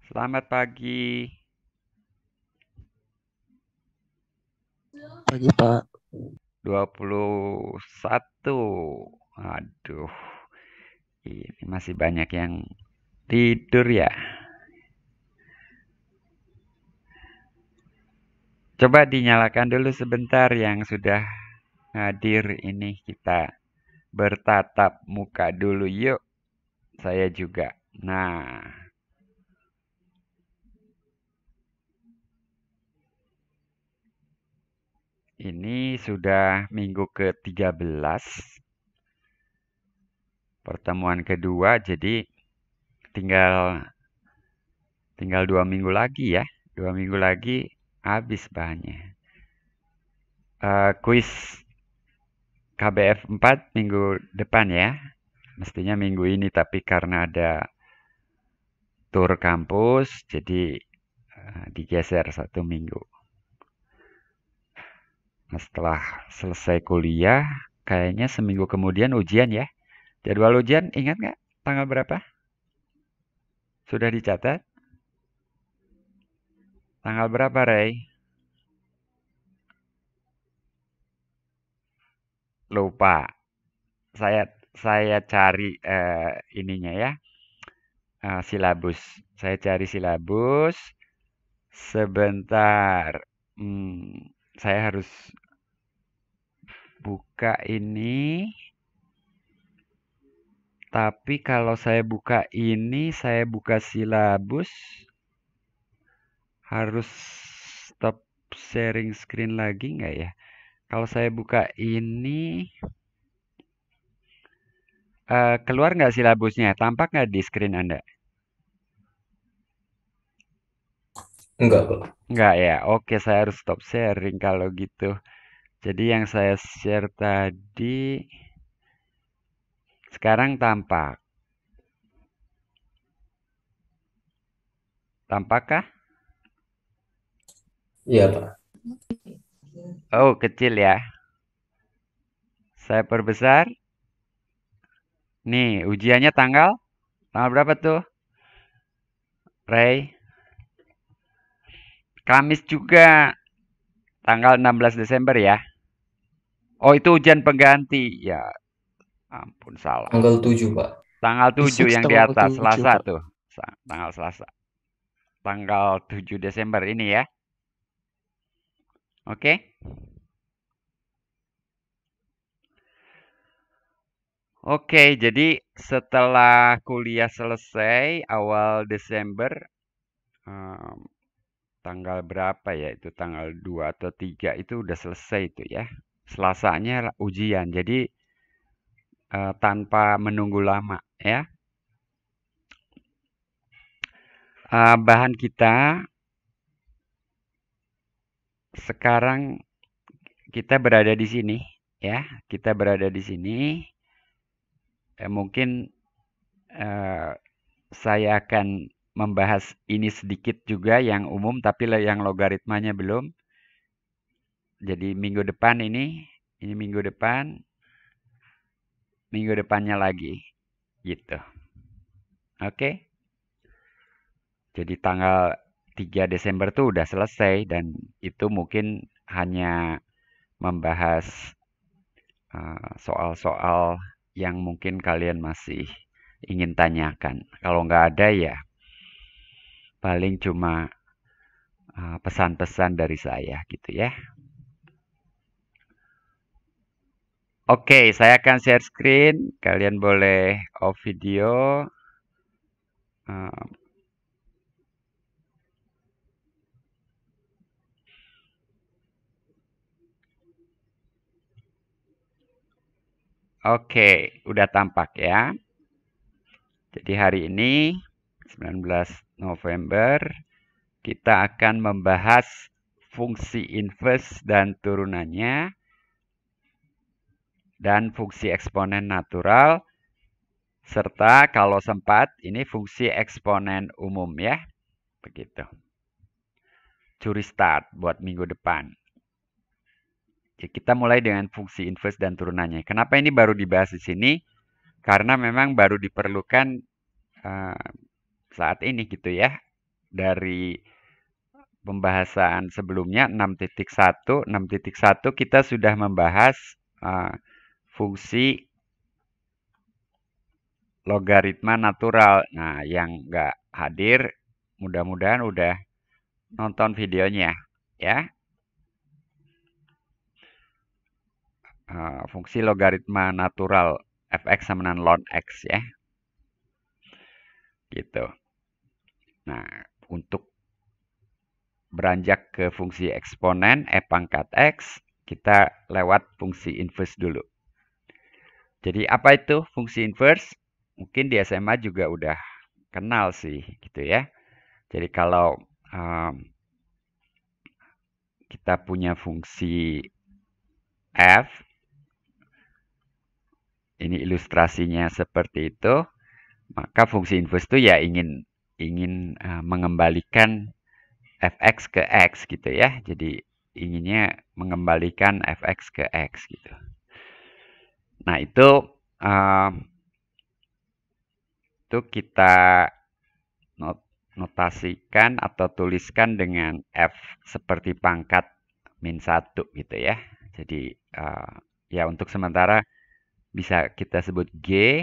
Selamat pagi. Pagi, Pak. 21. Aduh, ini masih banyak yang tidur ya. Coba dinyalakan dulu sebentar yang sudah hadir ini kita bertatap muka dulu yuk. Saya juga. Nah, ini sudah minggu ke-13. Pertemuan kedua, jadi tinggal tinggal 2 minggu lagi ya. 2 minggu lagi habis bahannya. Kuis KBF 4 minggu depan ya. Mestinya minggu ini, tapi karena ada tur kampus, jadi digeser 1 minggu. Nah, setelah selesai kuliah, kayaknya seminggu kemudian ujian ya. Jadwal ujian ingat nggak? Tanggal berapa? Sudah dicatat? Tanggal berapa, Ray? Lupa. Saya saya cari ininya ya, silabus. Saya cari silabus. Sebentar. Saya harus buka ini. Tapi kalau saya buka ini, saya buka silabus, harus stop sharing screen lagi nggak ya? Kalau saya buka ini, keluar nggak silabusnya? Tampak nggak di screen Anda? Enggak, Pak. Nggak ya? Oke, saya harus stop sharing kalau gitu. Jadi yang saya share tadi, sekarang tampak. Tampakkah? Iya, Pak. Oh, kecil ya. Saya perbesar. Nih, ujiannya tanggal berapa tuh, Ray? Kamis juga, tanggal 16 Desember ya. Oh, itu ujian pengganti. Ya, ampun salah. Tanggal 7, Pak. Tanggal Di 7 6 yang di tanggal atas, 7, Selasa Pak. tuh. Tanggal Selasa. Tanggal 7 Desember ini ya. Oke? Oke, jadi setelah kuliah selesai awal Desember, em, tanggal berapa ya? Itu tanggal 2 atau 3 itu udah selesai itu ya. Selasanya ujian. Jadi tanpa menunggu lama ya. Bahan kita sekarang, kita berada di sini ya. Kita berada di sini. Mungkin eh, saya akan membahas ini sedikit juga yang umum, tapi yang logaritmanya belum. Jadi minggu depan ini minggu depannya lagi, gitu. Oke? Jadi tanggal 3 Desember tuh udah selesai dan itu mungkin hanya membahas soal-soal yang mungkin kalian masih ingin tanyakan. Kalau nggak ada ya paling cuma pesan-pesan dari saya gitu ya. Oke, saya akan share screen. Kalian boleh off video. Uh, Oke, udah tampak ya. Jadi hari ini 19 November kita akan membahas fungsi inverse dan turunannya dan fungsi eksponen natural serta kalau sempat ini fungsi eksponen umum ya. Begitu. Curi start buat minggu depan. Jadi kita mulai dengan fungsi inverse dan turunannya. Kenapa ini baru dibahas di sini? Karena memang baru diperlukan uh, saat ini gitu ya. dari pembahasan sebelumnya 6.1, 6.1 kita sudah membahas fungsi logaritma natural. Nah, yang nggak hadir, mudah-mudahan udah nonton videonya, ya. Fungsi logaritma natural fx sama dengan ln x, ya. Gitu. Nah, untuk beranjak ke fungsi eksponen e pangkat x, kita lewat fungsi inverse dulu. Jadi apa itu fungsi inverse? Mungkin di SMA juga udah kenal sih, gitu ya. Jadi kalau kita punya fungsi f, ini ilustrasinya seperti itu, maka fungsi inverse itu ya ingin mengembalikan fx ke x gitu ya. Jadi inginnya mengembalikan fx ke x gitu. Nah, itu kita notasikan atau tuliskan dengan f seperti pangkat min 1 gitu ya. Jadi ya untuk sementara bisa kita sebut G.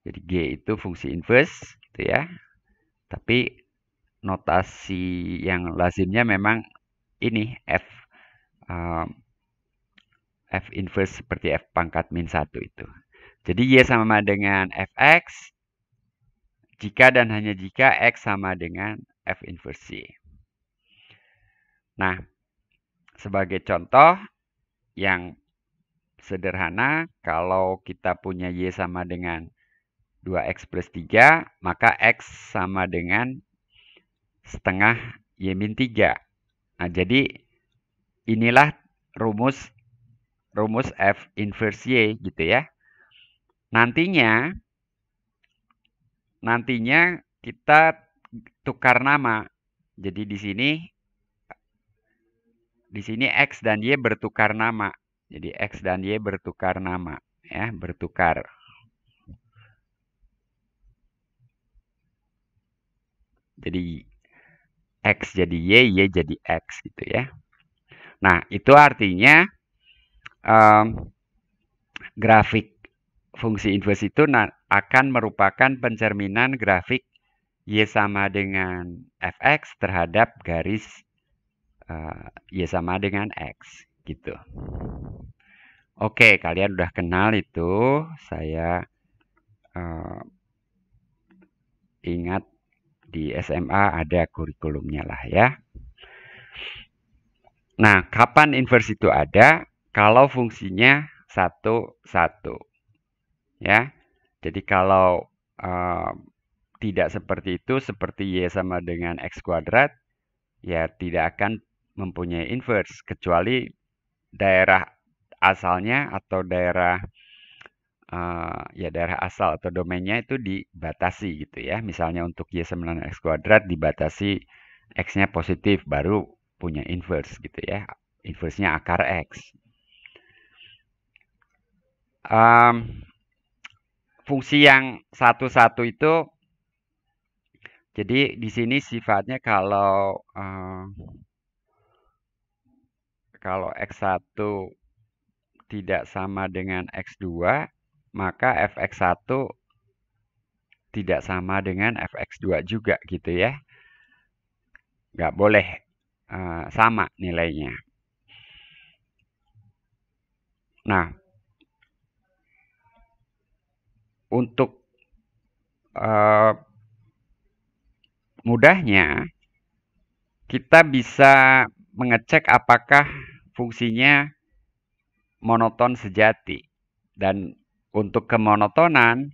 Jadi G itu fungsi inverse gitu ya. Tapi notasi yang lazimnya memang ini f inverse seperti f pangkat min 1 itu. Jadi Y sama dengan fx jika dan hanya jika x sama dengan f inverse Y. Nah, sebagai contoh yang sederhana, kalau kita punya Y sama dengan 2x plus 3, maka x sama dengan setengah Y min 3. Nah, jadi inilah rumus f inverse Y gitu ya. Nantinya kita tukar nama. Jadi di sini x dan y bertukar nama. Jadi x dan y bertukar nama, ya, bertukar. Jadi x jadi y jadi x gitu ya. Nah, itu artinya grafik fungsi inverse itu akan merupakan pencerminan grafik y sama dengan fx terhadap garis y sama dengan x gitu. Oke, kalian udah kenal itu. Saya ingat di SMA ada kurikulumnya lah ya. Nah, kapan inverse itu ada? Kalau fungsinya 1, 1. Ya. Jadi kalau tidak seperti itu, seperti y sama dengan x kuadrat, ya tidak akan mempunyai inverse, kecuali daerah asalnya atau daerah asal atau domainnya itu dibatasi gitu ya. Misalnya untuk y sama dengan x kuadrat dibatasi x-nya positif, baru punya inverse gitu ya. Inverse-nya akar x. Fungsi yang 1, 1 itu, jadi di sini sifatnya kalau x1 tidak sama dengan x2, maka fx1 tidak sama dengan fx2 juga gitu ya. Nggak boleh sama nilainya. Nah, untuk mudahnya, kita bisa mengecek apakah fungsinya monoton sejati. Dan untuk kemonotonan,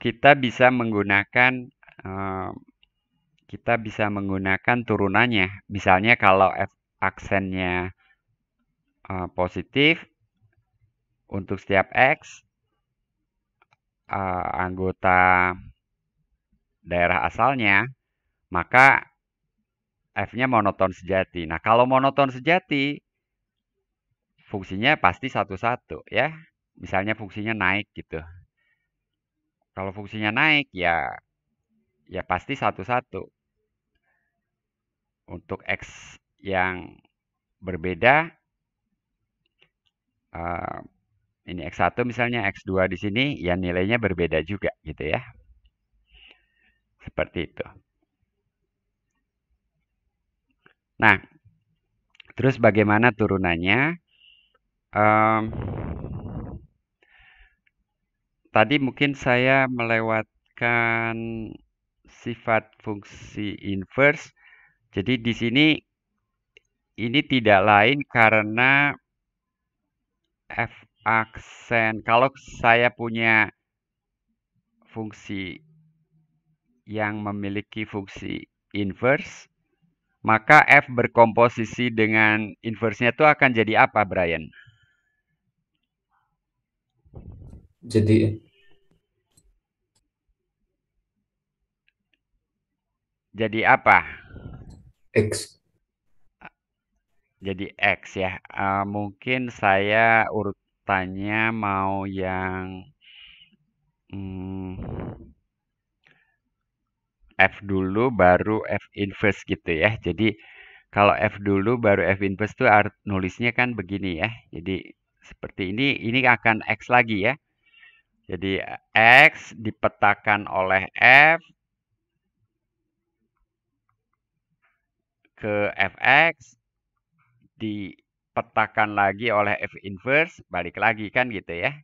kita bisa menggunakan turunannya. Misalnya kalau f aksennya positif, untuk setiap x, anggota daerah asalnya, maka f-nya monoton sejati. Nah, kalau monoton sejati, fungsinya pasti 1, 1 ya. Misalnya fungsinya naik gitu. Kalau fungsinya naik, ya pasti 1, 1. untuk X yang berbeda, ini X1 misalnya, X2 di sini, ya nilainya berbeda juga gitu ya. Seperti itu. Nah, terus bagaimana turunannya? Tadi mungkin saya melewatkan sifat fungsi inverse. Jadi di sini ini tidak lain karena f aksen. Kalau saya punya fungsi yang memiliki fungsi inverse, maka f berkomposisi dengan inverse-nya itu akan jadi apa, Brian? Jadi Jadi apa? X. Jadi X ya. Mungkin saya urutannya mau yang F dulu baru F inverse gitu ya. Jadi kalau F dulu baru F inverse itu nulisnya kan begini ya. Jadi seperti ini akan X lagi ya. Jadi X dipetakan oleh F ke Fx dipetakan lagi oleh F inverse, balik lagi kan gitu ya.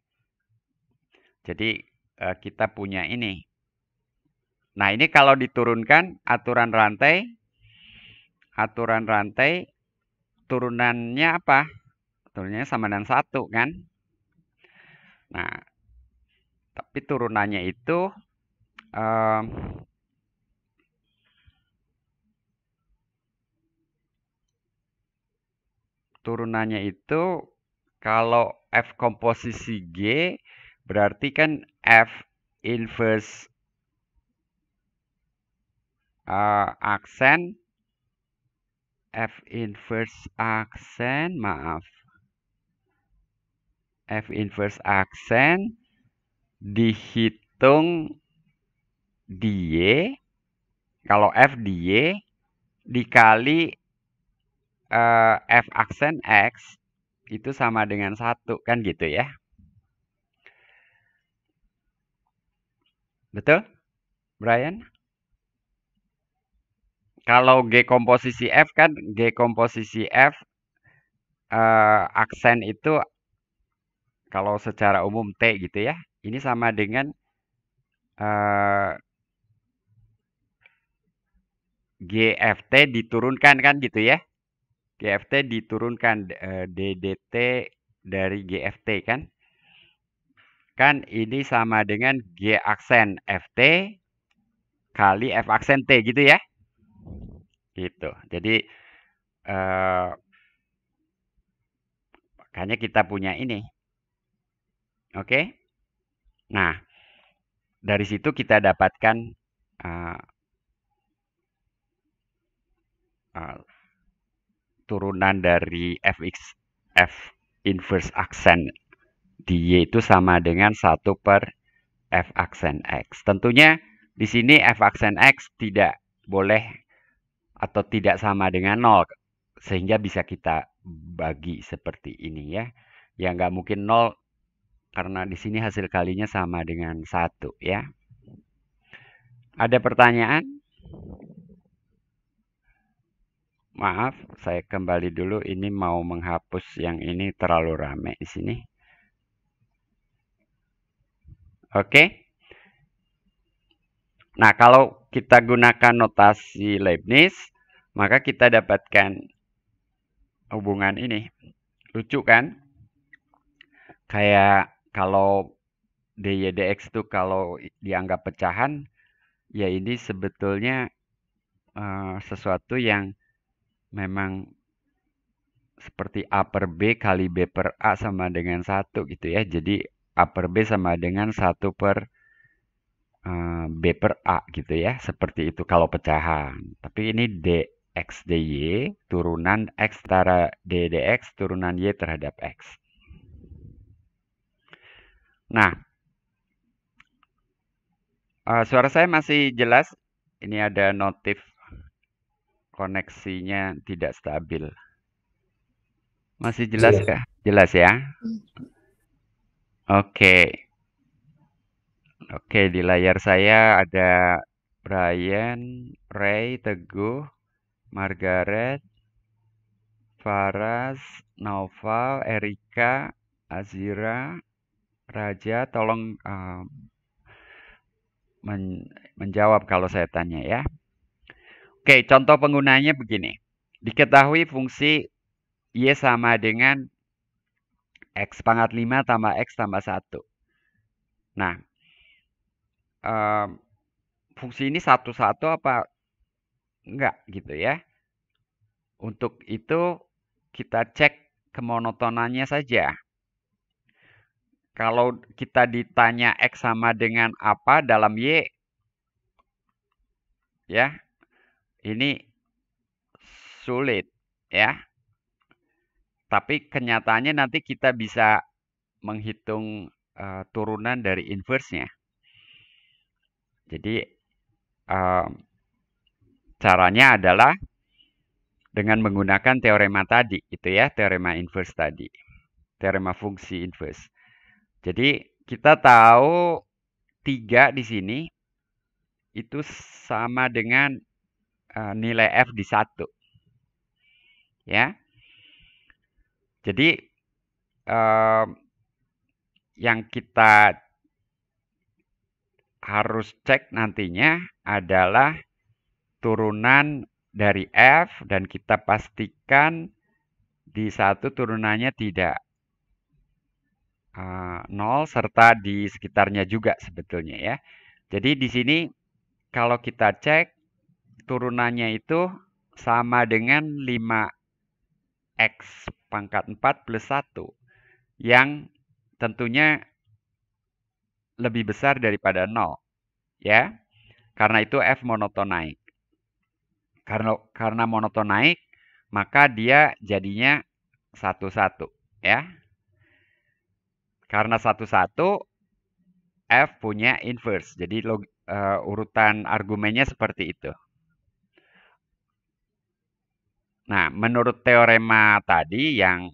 Jadi kita punya ini. Nah ini kalau diturunkan aturan rantai turunannya apa? Turunannya sama dengan 1 kan? Nah, tapi turunannya itu kalau F komposisi G berarti kan F inverse aksen dihitung di Y, kalau F di Y dikali F aksen X itu sama dengan 1 kan gitu ya. Betul, Brian? Kalau G komposisi F kan G komposisi F aksen itu kalau secara umum T gitu ya. Ini sama dengan GFT diturunkan kan gitu ya. GFT diturunkan DDT dari GFT kan. Kan ini sama dengan G aksen FT kali F aksen T gitu ya. Gitu. Jadi makanya kita punya ini. Oke? Nah, dari situ kita dapatkan turunan dari F inverse aksen di Y itu sama dengan 1 per F aksen X. Tentunya di sini F aksen X tidak boleh atau tidak sama dengan 0. Sehingga bisa kita bagi seperti ini ya. Ya nggak mungkin 0 karena di sini hasil kalinya sama dengan 1 ya. Ada pertanyaan? Maaf, saya kembali dulu. Ini mau menghapus yang ini terlalu rame di sini. Oke. Nah, kalau kita gunakan notasi Leibniz, maka kita dapatkan hubungan ini. Lucu kan? Kayak kalau dy dx itu kalau dianggap pecahan, ya ini sebetulnya sesuatu yang memang seperti A per B kali B per A sama dengan 1 gitu ya. Jadi A per B sama dengan 1 per B per A gitu ya. Seperti itu kalau pecahan. Tapi ini dx dy turunan X setara d dx turunan Y terhadap X. Nah, suara saya masih jelas? Ini ada notif koneksinya tidak stabil. Masih jelas Jelas. kah? Jelas ya? Oke. Oke, di layar saya ada Brian, Ray, Teguh, Margaret, Faras, Naufal, Erika, Azira, Raja. Tolong menjawab kalau saya tanya ya. Oke, contoh penggunanya begini. Diketahui fungsi Y sama dengan X pangkat 5 tambah X tambah 1. Nah, fungsi ini satu-satu apa enggak gitu ya. Untuk itu kita cek kemonotonannya saja. Kalau kita ditanya X sama dengan apa dalam Y, ya, ini sulit ya. Tapi kenyataannya nanti kita bisa menghitung turunan dari inverse-nya. Jadi caranya adalah dengan menggunakan teorema tadi, itu ya, teorema inverse tadi, teorema fungsi inverse. Jadi kita tahu 3 di sini itu sama dengan nilai F di 1. Ya. Jadi yang kita harus cek nantinya adalah turunan dari F dan kita pastikan di 1 turunannya tidak 0 serta di sekitarnya juga sebetulnya ya. Jadi di sini kalau kita cek turunannya itu sama dengan 5x pangkat 4 plus 1 yang tentunya lebih besar daripada 0 ya. Karena itu F monoton naik. Karena monoton naik maka dia jadinya 1-1 ya. Karena 1-1 F punya inverse. Jadi urutan argumennya seperti itu. Nah, menurut teorema tadi yang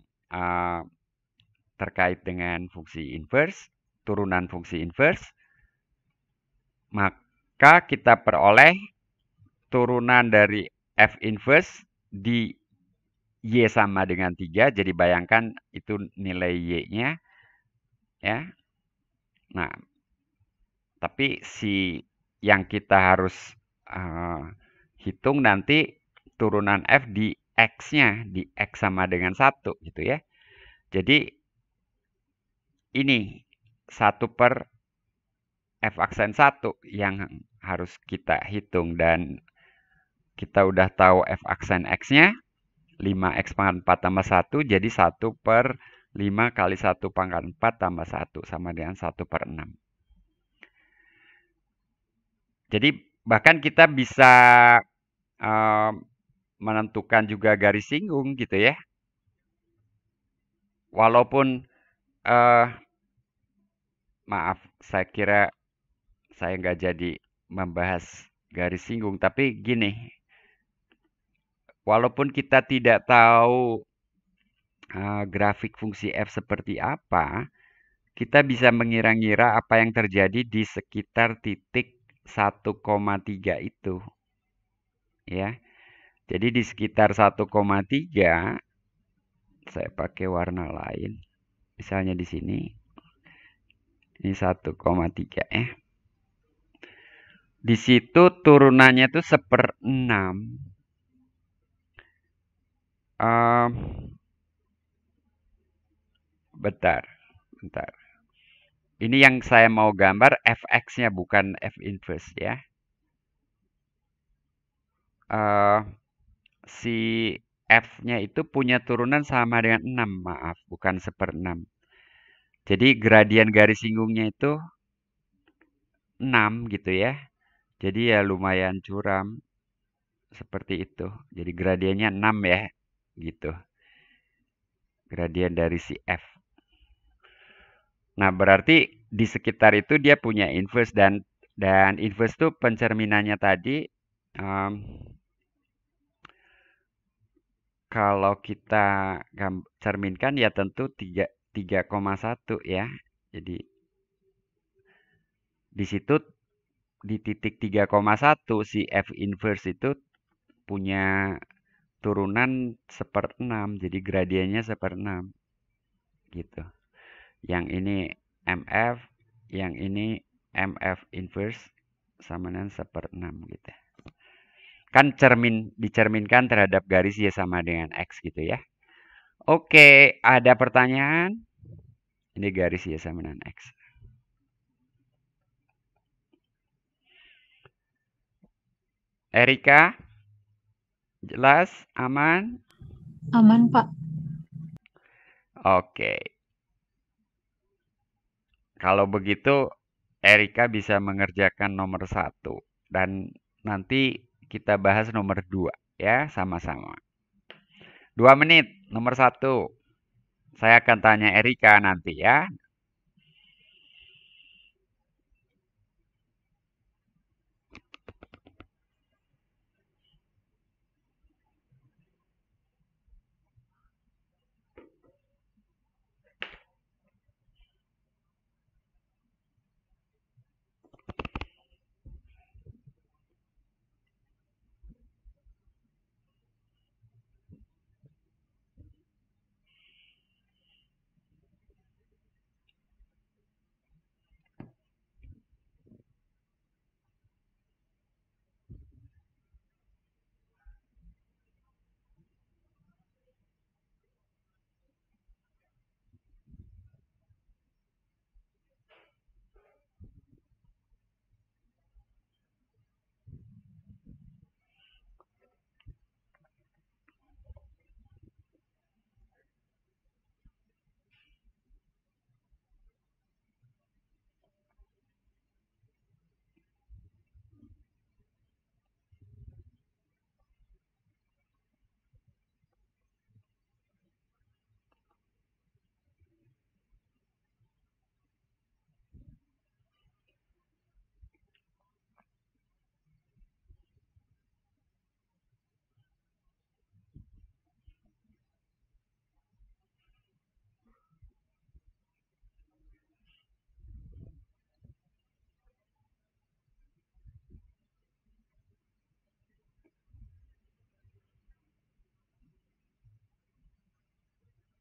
terkait dengan fungsi inverse, turunan fungsi inverse, maka kita peroleh turunan dari F inverse di Y sama dengan 3. Jadi bayangkan itu nilai Y-nya. Ya. Nah, tapi yang kita harus hitung nanti turunan F di X-nya, di X sama dengan 1 gitu ya. Jadi ini 1 per F aksen 1 yang harus kita hitung dan kita udah tahu F aksen X-nya 5X pangkat 4 tambah 1 jadi 1 per 5 kali 1 pangkat 4 tambah 1 sama dengan 1 per 6. Jadi bahkan kita bisa menentukan juga garis singgung gitu ya. Walaupun maaf, saya kira saya nggak jadi membahas garis singgung, tapi gini, walaupun kita tidak tahu grafik fungsi F seperti apa, kita bisa mengira-ngira apa yang terjadi di sekitar titik 1,3 itu. Ya. Jadi di sekitar 1,3 saya pakai warna lain. Misalnya di sini. Ini 1,3 ya. Di situ turunannya tuh 1/6. Bentar. Ini yang saya mau gambar Fx-nya bukan F inverse ya. Si F-nya itu punya turunan sama dengan 6, maaf, bukan 1/6. Jadi gradian garis singgungnya itu 6 gitu ya. Jadi ya lumayan curam. Seperti itu. Jadi gradiennya 6 ya. Gitu. Gradien dari si F. Nah, berarti di sekitar itu dia punya inverse dan inverse itu pencerminannya tadi kalau kita cerminkan ya tentu 3,1 ya. Jadi di situ di titik 3,1 si F inverse itu punya turunan 1/6, jadi gradiennya 1/6 gitu. Yang ini MF, yang ini MF inverse sama dengan 1/6 gitu. Kan dicerminkan terhadap garis ya sama dengan X gitu ya. Oke, ada pertanyaan? Ini garis ya sama dengan X. Erika? Jelas? Aman? Aman, Pak. Oke. Kalau begitu, Erika bisa mengerjakan nomor 1. Dan nanti kita bahas nomor 2 ya, sama-sama. 2 menit, nomor 1. Saya akan tanya Erika nanti ya.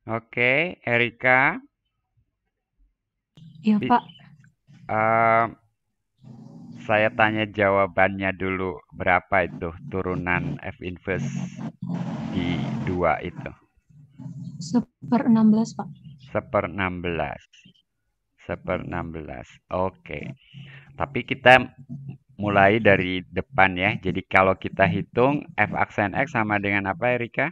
Oke, Erika. Iya, Pak. Saya tanya jawabannya dulu. Berapa itu turunan F inverse di 2 itu? 1/16, Pak. 1/16. 1/16. Oke. Tapi kita mulai dari depan ya. Jadi kalau kita hitung F aksen X sama dengan apa, Erika?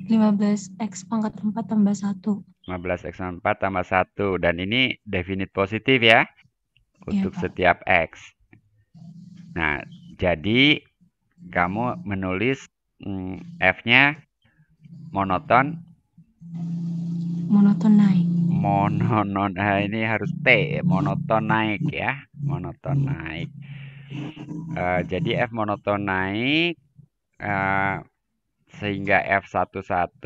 15X pangkat 4 tambah 1. 15X 4 tambah 1. Dan ini definite positif ya. Untuk Pak. setiap X. Nah, jadi kamu menulis F-nya monoton. Monoton naik. Ini harus T, monoton naik ya. Monoton naik. Jadi F monoton naik sehingga F11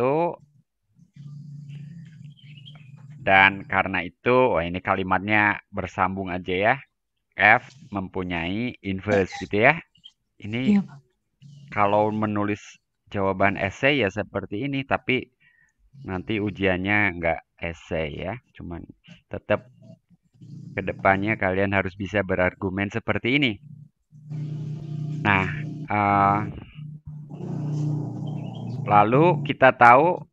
dan karena itu, wah ini kalimatnya bersambung aja ya. F mempunyai inverse gitu ya. Ini Iya, Pak. kalau menulis jawaban esai ya seperti ini, tapi nanti ujiannya nggak esai ya. Cuman tetap kedepannya kalian harus bisa berargumen seperti ini. Nah, lalu kita tahu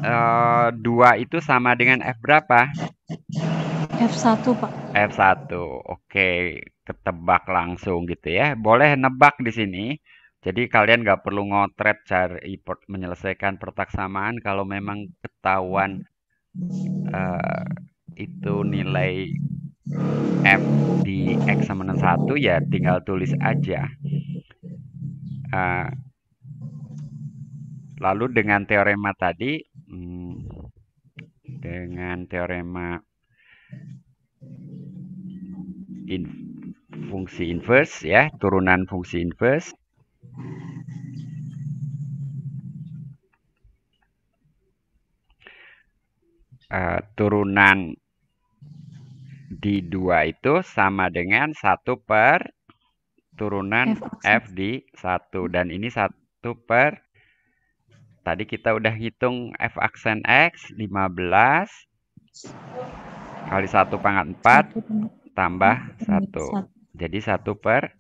2 itu sama dengan F berapa? F1, Pak. F1. Oke, ketebak langsung gitu ya. Boleh nebak di sini. Jadi kalian nggak perlu ngotret cari menyelesaikan pertaksamaan. Kalau memang ketahuan itu nilai F di X sama dengan 1 ya tinggal tulis aja. Lalu dengan teorema tadi, dengan teorema fungsi inverse ya, turunan fungsi inverse. turunan di 2 itu sama dengan 1 per turunan F di 1. Dan ini 1 per, tadi kita udah hitung F aksen X, 15 kali 1 pangkat 4 tambah 1. Jadi 1 per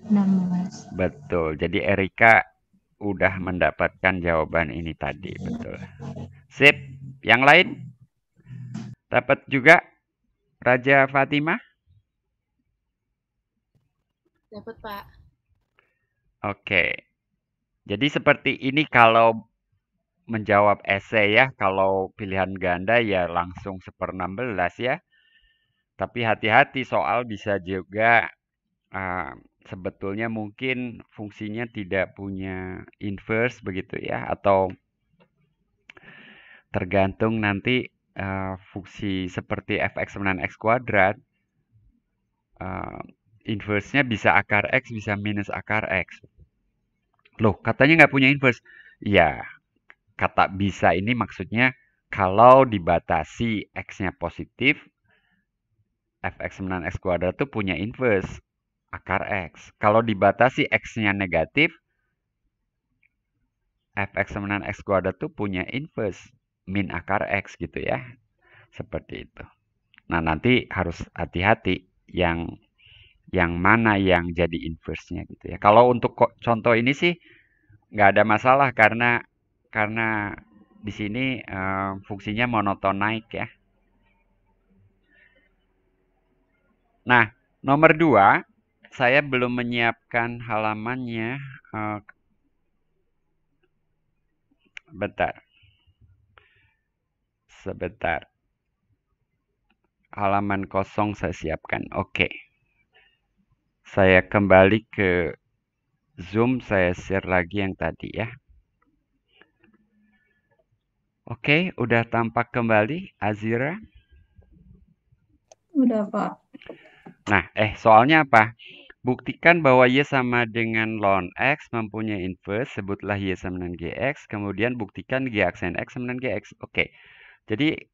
16. betul. Jadi Erika udah mendapatkan jawaban ini tadi. Betul. Sip. Yang lain? Dapat juga Raja Fatimah? Dapat, Pak. Oke. Jadi seperti ini kalau menjawab esai ya. Kalau pilihan ganda ya langsung 1/16 ya. Tapi hati-hati soal bisa juga sebetulnya mungkin fungsinya tidak punya inverse begitu ya. Atau tergantung nanti fungsi seperti fx sama x kuadrat. Inverse-nya bisa akar X, bisa minus akar X. Loh, katanya nggak punya inverse. Ya, kata bisa ini maksudnya kalau dibatasi X-nya positif, fx sama x kuadrat itu punya inverse, akar X. Kalau dibatasi X-nya negatif, fx sama x kuadrat itu punya inverse, min akar X gitu ya. Seperti itu. Nah, nanti harus hati-hati yang mana yang jadi inverse-nya gitu ya. Kalau untuk contoh ini sih nggak ada masalah karena di sini fungsinya monoton naik ya. Nah, nomor 2, saya belum menyiapkan halamannya. Sebentar. Halaman kosong saya siapkan. Oke. Saya kembali ke Zoom, saya share lagi yang tadi ya. Oke, udah tampak kembali, Azira? Udah, Pak. Nah, soalnya apa? Buktikan bahwa Y sama dengan ln X mempunyai inverse, sebutlah Y sama dengan GX, kemudian buktikan G aksen X sama dengan GX. Oke, jadi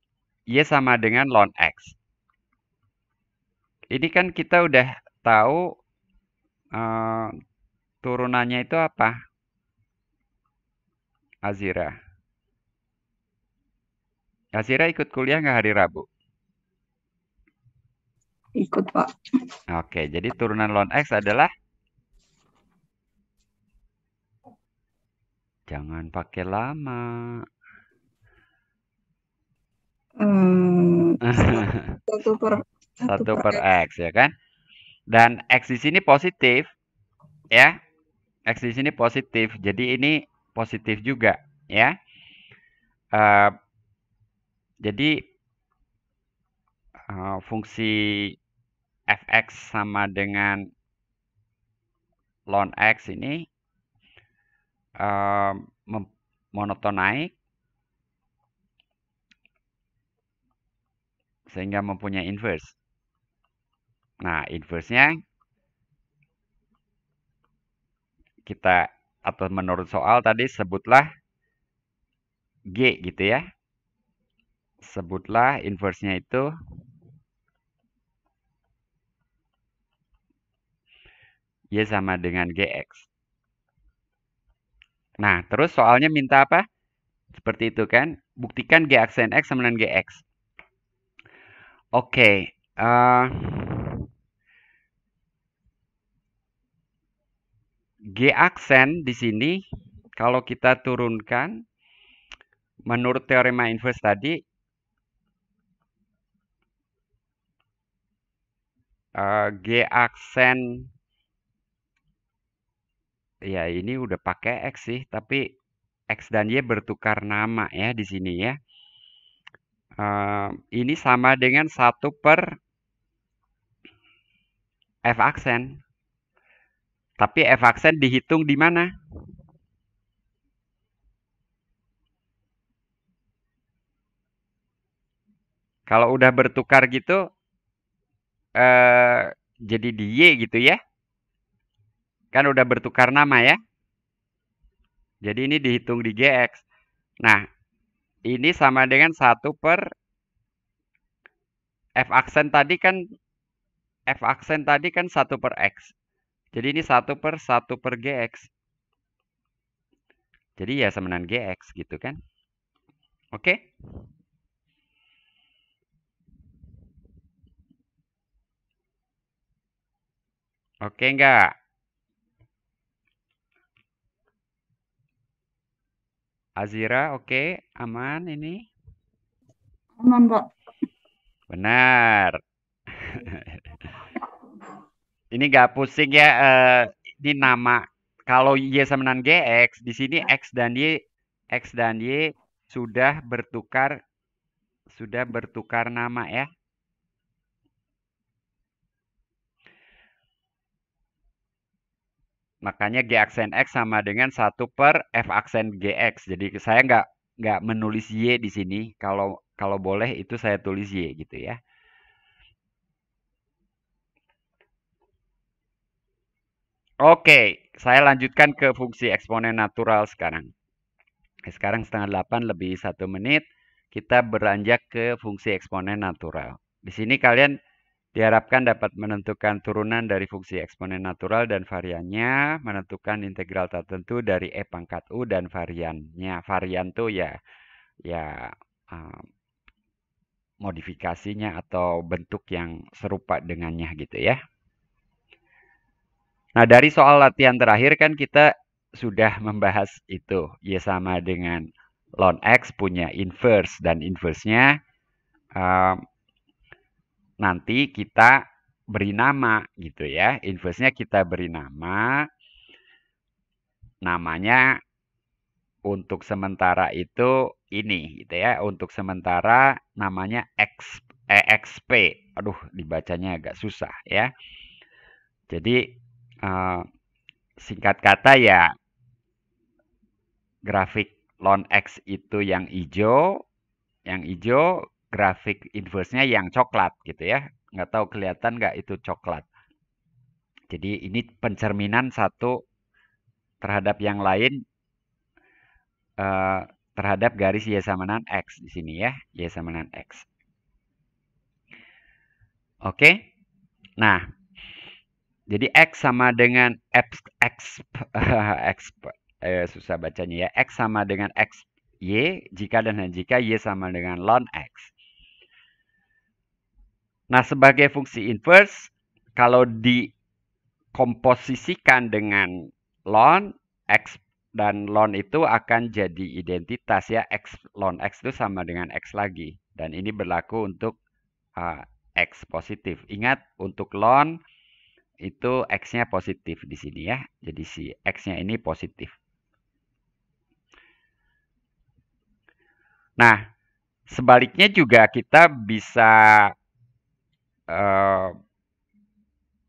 Y sama dengan ln X. Ini kan kita udah tahu turunannya itu apa? Azira. Azira ikut kuliah nggak hari Rabu? Ikut, Pak. Oke, jadi turunan ln X adalah? Jangan pakai lama. 1 per X ya kan? Dan X di sini positif ya. X di sini positif. Jadi ini positif juga ya. Jadi fungsi fx sama dengan ln X ini monoton naik sehingga mempunyai inverse. Nah, inverse-nya kita, atau menurut soal tadi, sebutlah G gitu ya. Sebutlah inverse-nya itu Y sama dengan GX. Nah, terus soalnya minta apa? Seperti itu kan. Buktikan G aksen X sama dengan GX. Oke. G aksen di sini, kalau kita turunkan, menurut teorema inverse tadi, G aksen, ya ini udah pakai X sih, tapi X dan Y bertukar nama ya di sini ya. Ini sama dengan 1 per F aksen. Tapi F aksen dihitung di mana? Kalau udah bertukar gitu, jadi di Y gitu ya. Kan udah bertukar nama ya. Jadi ini dihitung di GX. Nah, ini sama dengan 1 per F aksen tadi kan 1 per X. Jadi ini 1 per GX. Jadi ya sama dengan GX gitu kan. Oke? Oke enggak? Azira, oke? Aman ini? Aman, Pak. Benar. Ini nggak pusing ya. Ini nama. Kalau Y sama dengan GX, di sini X dan Y sudah bertukar nama ya. Makanya G aksen X sama dengan 1 per F aksen GX. Jadi saya nggak menulis Y di sini. Kalau boleh itu saya tulis Y gitu ya. Oke, saya lanjutkan ke fungsi eksponen natural sekarang. Sekarang 7:30 lebih 1 menit. Kita beranjak ke fungsi eksponen natural. Di sini kalian diharapkan dapat menentukan turunan dari fungsi eksponen natural dan variannya, menentukan integral tertentu dari E pangkat U dan variannya. Varian tuh ya modifikasinya atau bentuk yang serupa dengannya gitu ya. Nah, dari soal latihan terakhir kan kita sudah membahas itu. Y sama dengan ln X punya inverse dan inverse-nya nanti kita beri nama gitu ya. Inverse-nya kita beri nama. Namanya untuk sementara itu ini gitu ya. Untuk sementara namanya EXP. Aduh, dibacanya agak susah ya. Jadi singkat kata ya grafik ln X itu yang hijau, grafik inverse-nya yang coklat gitu ya. Nggak tahu kelihatan nggak itu coklat. Jadi ini pencerminan satu terhadap yang lain terhadap garis Y sama dengan X di sini ya. Y sama dengan X. Oke. Nah, jadi X sama dengan susah bacanya ya. X sama dengan X Y jika Y sama dengan ln X. Nah, sebagai fungsi inverse, kalau dikomposisikan dengan ln X dan ln itu akan jadi identitas ya. Ln X itu sama dengan X lagi. Dan ini berlaku untuk X positif. Ingat, untuk ln itu X-nya positif di sini ya. Jadi si X-nya ini positif. Nah, sebaliknya juga kita bisa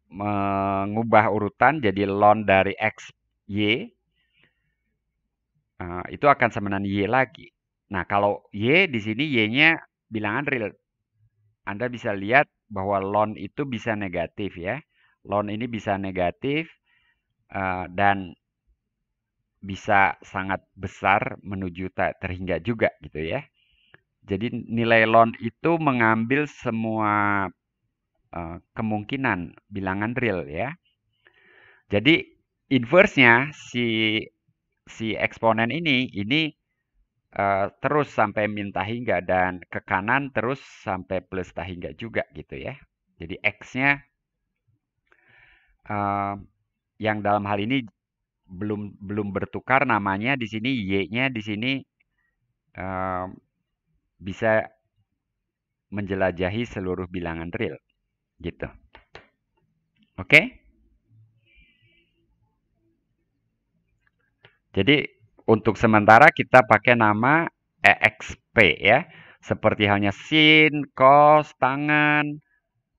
mengubah urutan jadi ln dari X, Y. Itu akan sama dengan Y lagi. Nah, kalau Y di sini Y-nya bilangan real. Anda bisa lihat bahwa ln itu bisa negatif ya. Ln ini bisa negatif dan bisa sangat besar menuju terhingga juga gitu ya. Jadi nilai ln itu mengambil semua kemungkinan bilangan real ya. Jadi inverse-nya si eksponen ini terus sampai min tahingga dan ke kanan terus sampai plus tahingga juga gitu ya. Jadi X-nya yang dalam hal ini belum bertukar namanya di sini, Y-nya di sini bisa menjelajahi seluruh bilangan real gitu. Oke? Jadi untuk sementara kita pakai nama EXP ya. Seperti halnya sin, cos, tangen,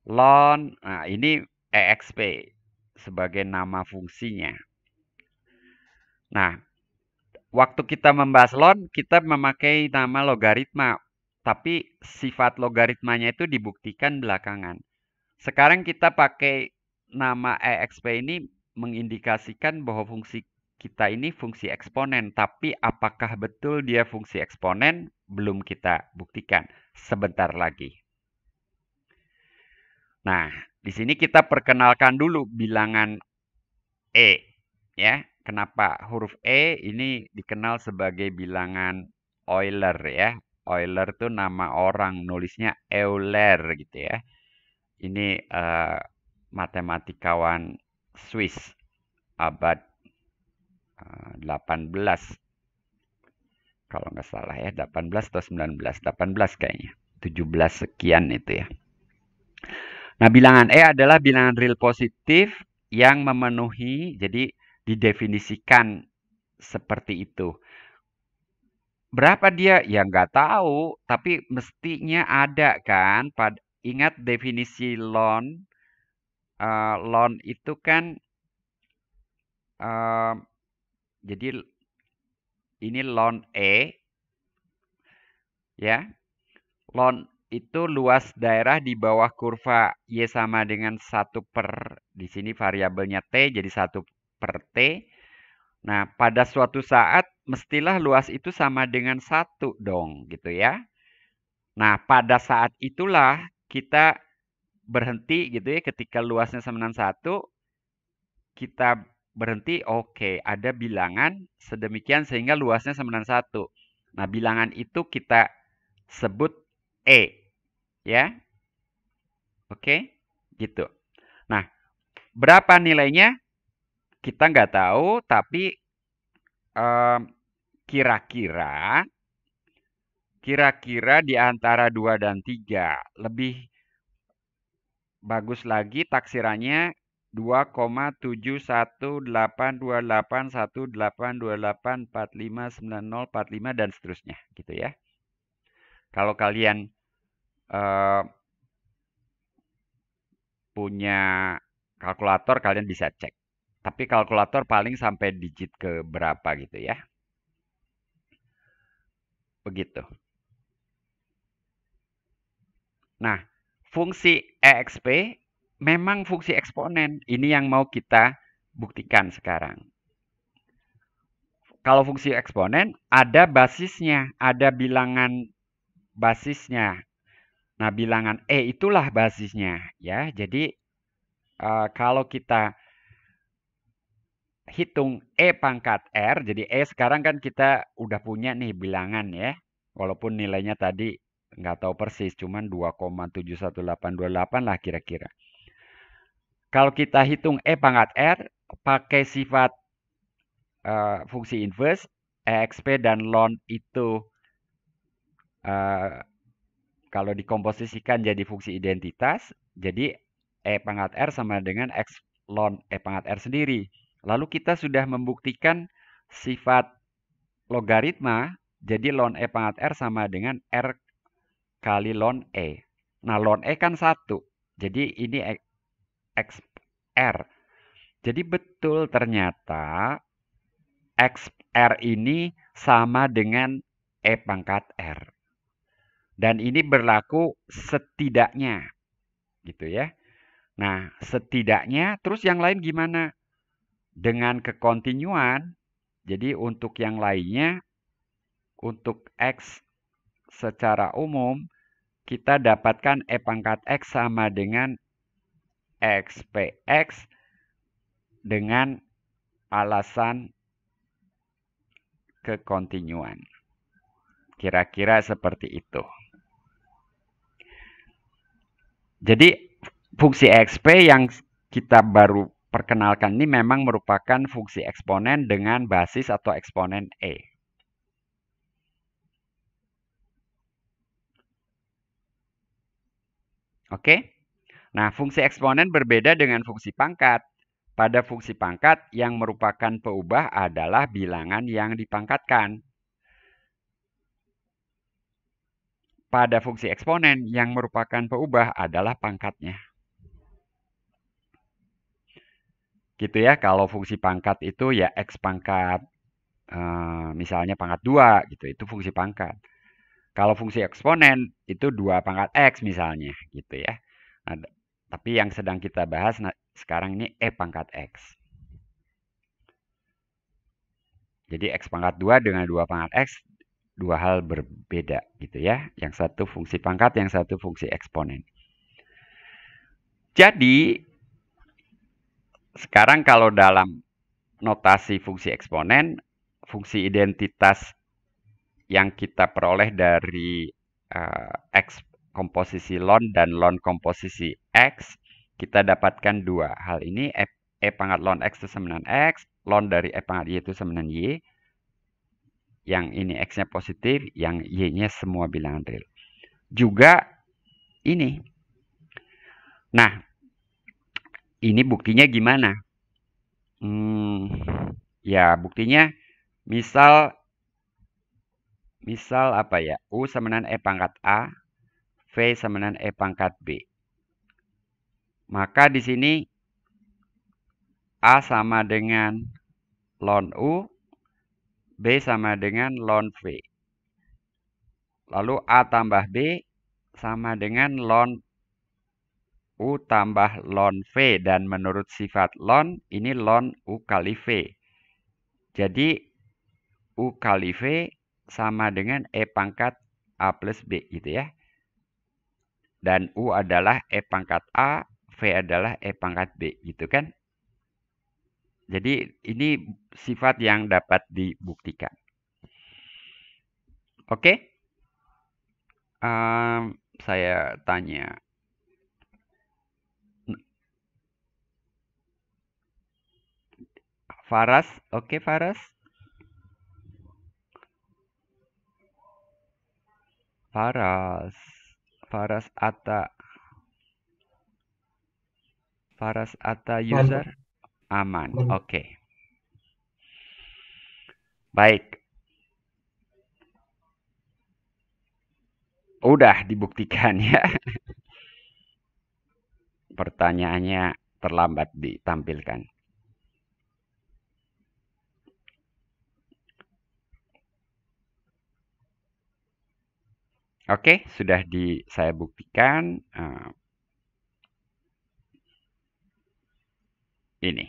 ln. Nah, ini EXP sebagai nama fungsinya. Nah, waktu kita membahas ln, kita memakai nama logaritma. Tapi sifat logaritmanya itu dibuktikan belakangan. Sekarang kita pakai nama EXP ini mengindikasikan bahwa fungsi kita ini fungsi eksponen. Tapi apakah betul dia fungsi eksponen? Belum kita buktikan. Sebentar lagi. Nah, di sini kita perkenalkan dulu bilangan E, ya. Kenapa huruf E ini dikenal sebagai bilangan Euler, ya. Euler itu nama orang, nulisnya Euler gitu ya. Ini matematikawan Swiss abad 18. Kalau nggak salah ya, 18 atau 19. 18 kayaknya. 17 sekian itu ya. Nah, bilangan E adalah bilangan real positif yang memenuhi, jadi didefinisikan seperti itu. Berapa dia? Ya nggak tahu, tapi mestinya ada kan. Ingat definisi ln. Ln itu kan, jadi ini ln E, ya. Ln itu luas daerah di bawah kurva Y sama dengan 1 per, di sini variabelnya T, jadi 1 per T. Nah, pada suatu saat mestilah luas itu sama dengan 1 dong, gitu ya. Nah, pada saat itulah kita berhenti gitu ya, ketika luasnya sama dengan 1, kita berhenti, oke, ada bilangan sedemikian sehingga luasnya sama dengan 1. Nah, bilangan itu kita sebut E. Ya, oke, gitu. Nah, berapa nilainya? Kita nggak tahu, tapi kira-kira di antara 2 dan 3. Lebih bagus lagi taksirannya 2,718281828459045 dan seterusnya, gitu ya. Kalau kalian punya kalkulator, kalian bisa cek. Tapi kalkulator paling sampai digit ke berapa gitu ya. Begitu. Nah, fungsi EXP memang fungsi eksponen. Ini yang mau kita buktikan sekarang. Kalau fungsi eksponen, ada basisnya, ada bilangan basisnya. Nah, bilangan E itulah basisnya, ya. Jadi, kalau kita hitung E pangkat R, jadi E sekarang kan kita udah punya nih bilangan ya. Walaupun nilainya tadi nggak tahu persis, cuman 2,71828 lah kira-kira. Kalau kita hitung E pangkat R, pakai sifat fungsi inverse, EXP dan ln itu kalau dikomposisikan jadi fungsi identitas, jadi E pangkat R sama dengan X ln E pangkat R sendiri. Lalu kita sudah membuktikan sifat logaritma, jadi ln E pangkat R sama dengan R kali ln E. Nah, ln E kan 1, jadi ini X R. Jadi betul ternyata XR ini sama dengan E pangkat R. Dan ini berlaku setidaknya. Gitu ya. Nah, setidaknya, terus yang lain gimana? Dengan kekontinuan, jadi untuk yang lainnya, untuk X secara umum, kita dapatkan E pangkat X sama dengan XPX dengan alasan kekontinuan. Kira-kira seperti itu. Jadi fungsi XP yang kita baru perkenalkan ini memang merupakan fungsi eksponen dengan basis atau eksponen E. Oke? Nah, fungsi eksponen berbeda dengan fungsi pangkat. Pada fungsi pangkat, yang merupakan peubah adalah bilangan yang dipangkatkan. Pada fungsi eksponen, yang merupakan peubah adalah pangkatnya. Gitu ya, kalau fungsi pangkat itu ya X pangkat, misalnya pangkat 2, gitu, itu fungsi pangkat. Kalau fungsi eksponen, itu 2 pangkat X misalnya, gitu ya. Nah, tapi yang sedang kita bahas sekarang ini E pangkat X. Jadi X pangkat 2 dengan 2 pangkat X, dua hal berbeda gitu ya. Yang satu fungsi pangkat, yang satu fungsi eksponen. Jadi, sekarang kalau dalam notasi fungsi eksponen, fungsi identitas yang kita peroleh dari X komposisi ln dan ln komposisi X, kita dapatkan dua hal ini, E pangkat ln X itu sama dengan X, ln dari E pangkat Y itu sama dengan Y, yang ini X-nya positif, yang Y-nya semua bilangan real. Juga ini. Nah, ini buktinya gimana? Ya, buktinya misal apa ya? U sama dengan E pangkat A, V sama dengan E pangkat B. Maka di sini A sama dengan ln U, B sama dengan ln V. Lalu A tambah B sama dengan ln U tambah ln V. Dan menurut sifat ln, ini ln U kali V. Jadi U kali V sama dengan E pangkat A plus B gitu ya. Dan U adalah E pangkat A, V adalah E pangkat B gitu kan. Jadi ini sifat yang dapat dibuktikan. Oke? Saya tanya. Faras, oke Faras? Faras Atta user aman. Oke. Baik. Udah dibuktikan ya. Pertanyaannya terlambat ditampilkan. Oke, sudah saya buktikan. Ini.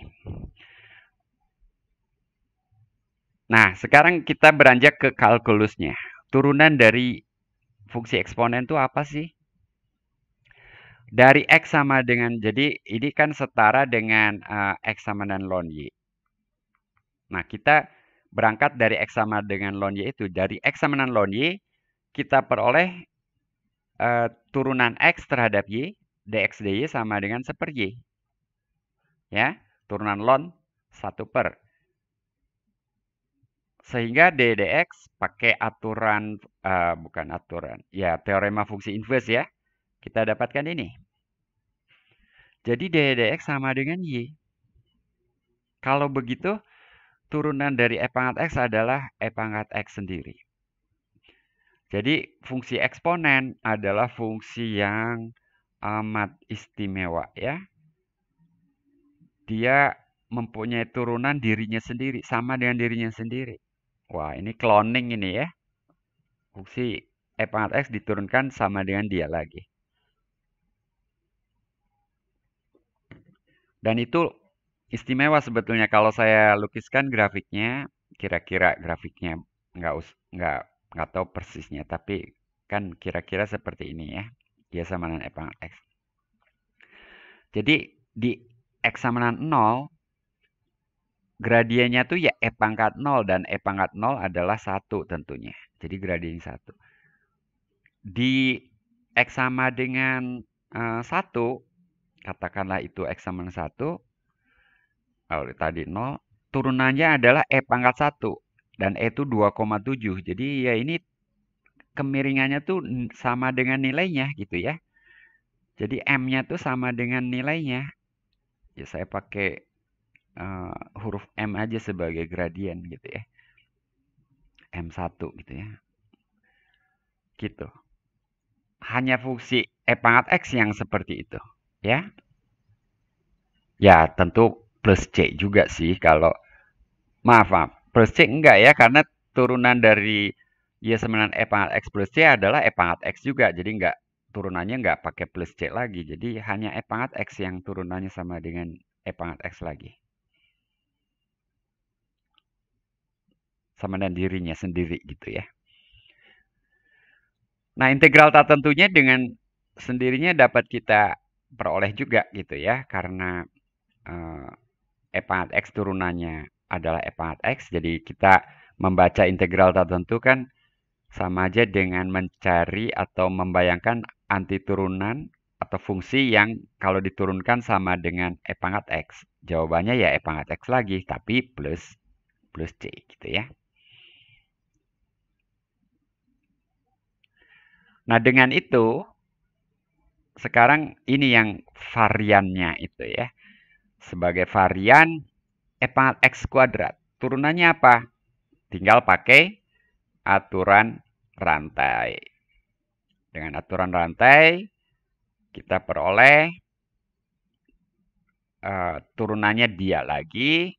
Nah, sekarang kita beranjak ke kalkulusnya. Turunan dari fungsi eksponen itu apa sih? Dari X sama dengan, jadi ini kan setara dengan X sama dengan ln Y. Nah, kita berangkat dari X sama dengan ln Y itu. Dari X sama dengan ln Y, kita peroleh turunan X terhadap Y, dx dy sama dengan 1 per Y. Ya, turunan ln 1 per. Sehingga ddx pakai aturan, bukan aturan, ya teorema fungsi inverse ya. Kita dapatkan ini. Jadi ddx sama dengan Y. Kalau begitu, turunan dari E pangkat X adalah E pangkat X sendiri. Jadi fungsi eksponen adalah fungsi yang amat istimewa ya. Dia mempunyai turunan dirinya sendiri, sama dengan dirinya sendiri. Wah, ini cloning ini ya. Fungsi E pangkat X diturunkan sama dengan dia lagi. Dan itu istimewa sebetulnya. Kalau saya lukiskan grafiknya, kira-kira grafiknya nggak tahu persisnya, tapi kan kira-kira seperti ini ya. Dia sama dengan E pangkat X. Jadi di X sama dengan 0, gradiennya tuh ya E pangkat 0, dan E pangkat 0 adalah 1 tentunya. Jadi gradiennya 1. Di X sama dengan 1, katakanlah itu X sama dengan 1, kalau tadi 0, turunannya adalah E pangkat 1. Dan E itu 2,7. Jadi ya ini kemiringannya tuh sama dengan nilainya gitu ya. Jadi M-nya tuh sama dengan nilainya. Ya saya pakai huruf M aja sebagai gradien gitu ya. M1 gitu ya. Gitu. Hanya fungsi E pangkat X yang seperti itu. Ya. Ya tentu plus C juga sih kalau. Maaf. Plus C enggak ya. Karena turunan dari Y sama dengan E pangkat X plus C adalah E pangkat X juga. Jadi enggak, turunannya enggak pakai plus C lagi. Jadi hanya E pangkat X yang turunannya sama dengan E pangkat X lagi. Sama dengan dirinya sendiri gitu ya. Nah, integral tak tentunya dengan sendirinya dapat kita peroleh juga gitu ya, karena E pangkat X turunannya adalah E pangkat X, jadi kita membaca integral tertentu kan sama aja dengan mencari atau membayangkan anti turunan atau fungsi yang kalau diturunkan sama dengan E pangkat X. Jawabannya ya E pangkat X lagi, tapi plus C gitu ya. Nah, dengan itu, sekarang ini yang variannya itu ya. Sebagai varian E pangkat X kuadrat. Turunannya apa? Tinggal pakai aturan rantai. Dengan aturan rantai, kita peroleh turunannya dia lagi,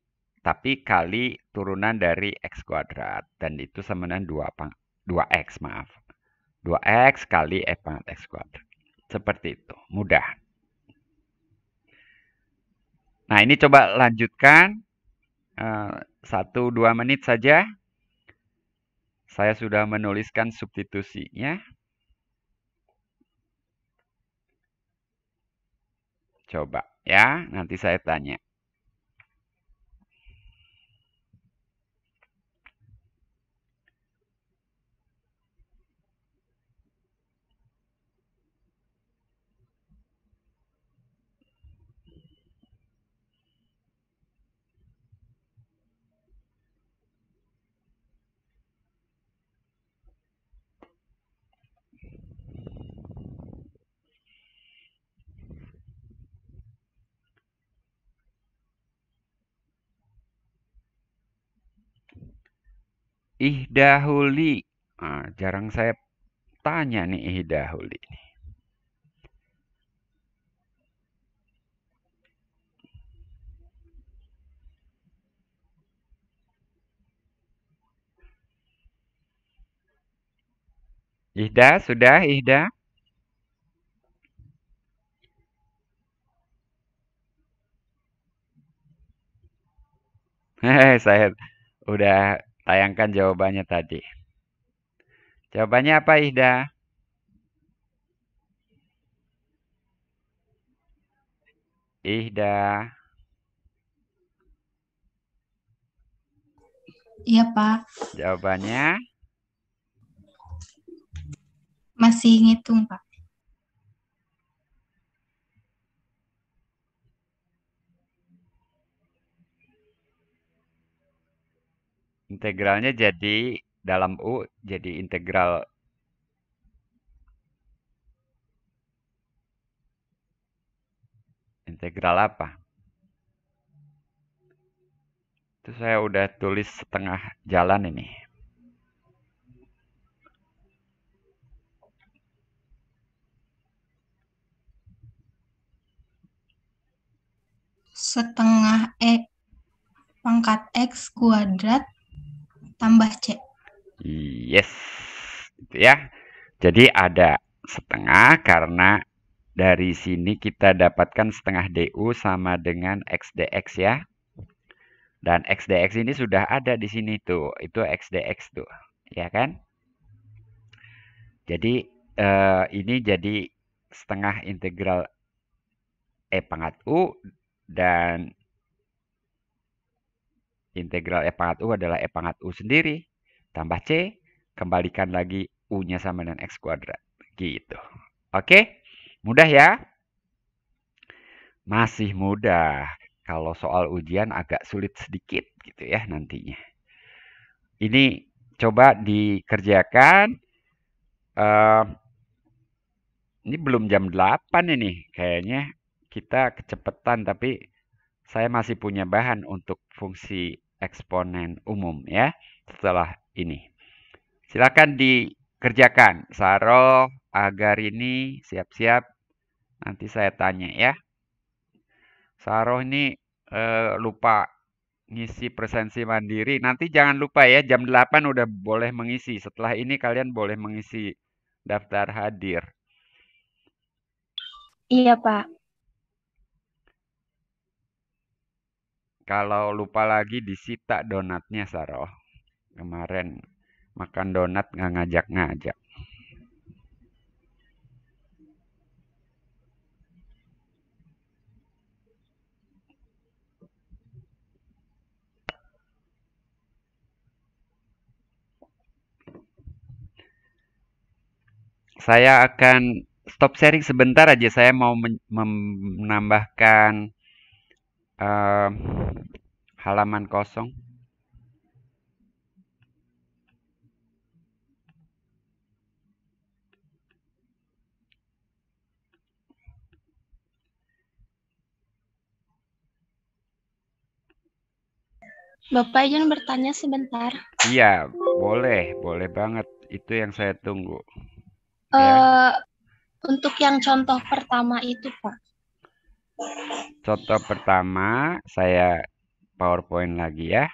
tapi kali turunan dari X kuadrat. Dan itu sama dengan 2X, maaf. 2X kali E pangkat X kuadrat. Seperti itu, mudah. Nah, ini coba lanjutkan 1-2 menit saja. Saya sudah menuliskan substitusinya. Coba ya, nanti saya tanya. Ihdahuli. Nah, jarang saya tanya nih ihdahuli. Ihda, sudah Ihda? Saya udah tayangkan jawabannya tadi. Jawabannya apa Ihda? Ihda. Iya, Pak. Jawabannya? Masih ngitung, Pak. Integralnya jadi dalam U jadi integral apa? Itu saya udah tulis setengah jalan ini. Setengah E pangkat X kuadrat tambah C. Yes. Itu ya. Jadi ada setengah karena dari sini kita dapatkan setengah DU sama dengan X dx ya. Dan X dx ini sudah ada di sini tuh. Itu X dx tuh. Ya kan? Jadi ini jadi setengah integral E pangkat U dan integral E pangkat U adalah E pangkat U sendiri. Tambah C, kembalikan lagi U-nya sama dengan X kuadrat. Gitu. Oke? Mudah ya? Masih mudah. Kalau soal ujian agak sulit sedikit gitu ya nantinya. Ini coba dikerjakan. Ini belum jam 8 ini. Kayaknya kita kecepatan tapi saya masih punya bahan untuk fungsi eksponen umum ya setelah ini. Silakan dikerjakan. Saroh, agar ini siap-siap. Nanti saya tanya ya. Saroh ini lupa ngisi presensi mandiri. Nanti jangan lupa ya, jam 8 udah boleh mengisi. Setelah ini kalian boleh mengisi daftar hadir. Iya, Pak. Kalau lupa lagi disita donatnya, Saroh. Kemarin makan donat nggak ngajak-ngajak. Saya akan stop sharing sebentar aja. Saya mau menambahkan em, halaman kosong. Bapak izin bertanya sebentar. Iya, boleh banget. Itu yang saya tunggu. Ya. Untuk yang contoh pertama itu, Pak. Contoh pertama, saya PowerPoint lagi ya.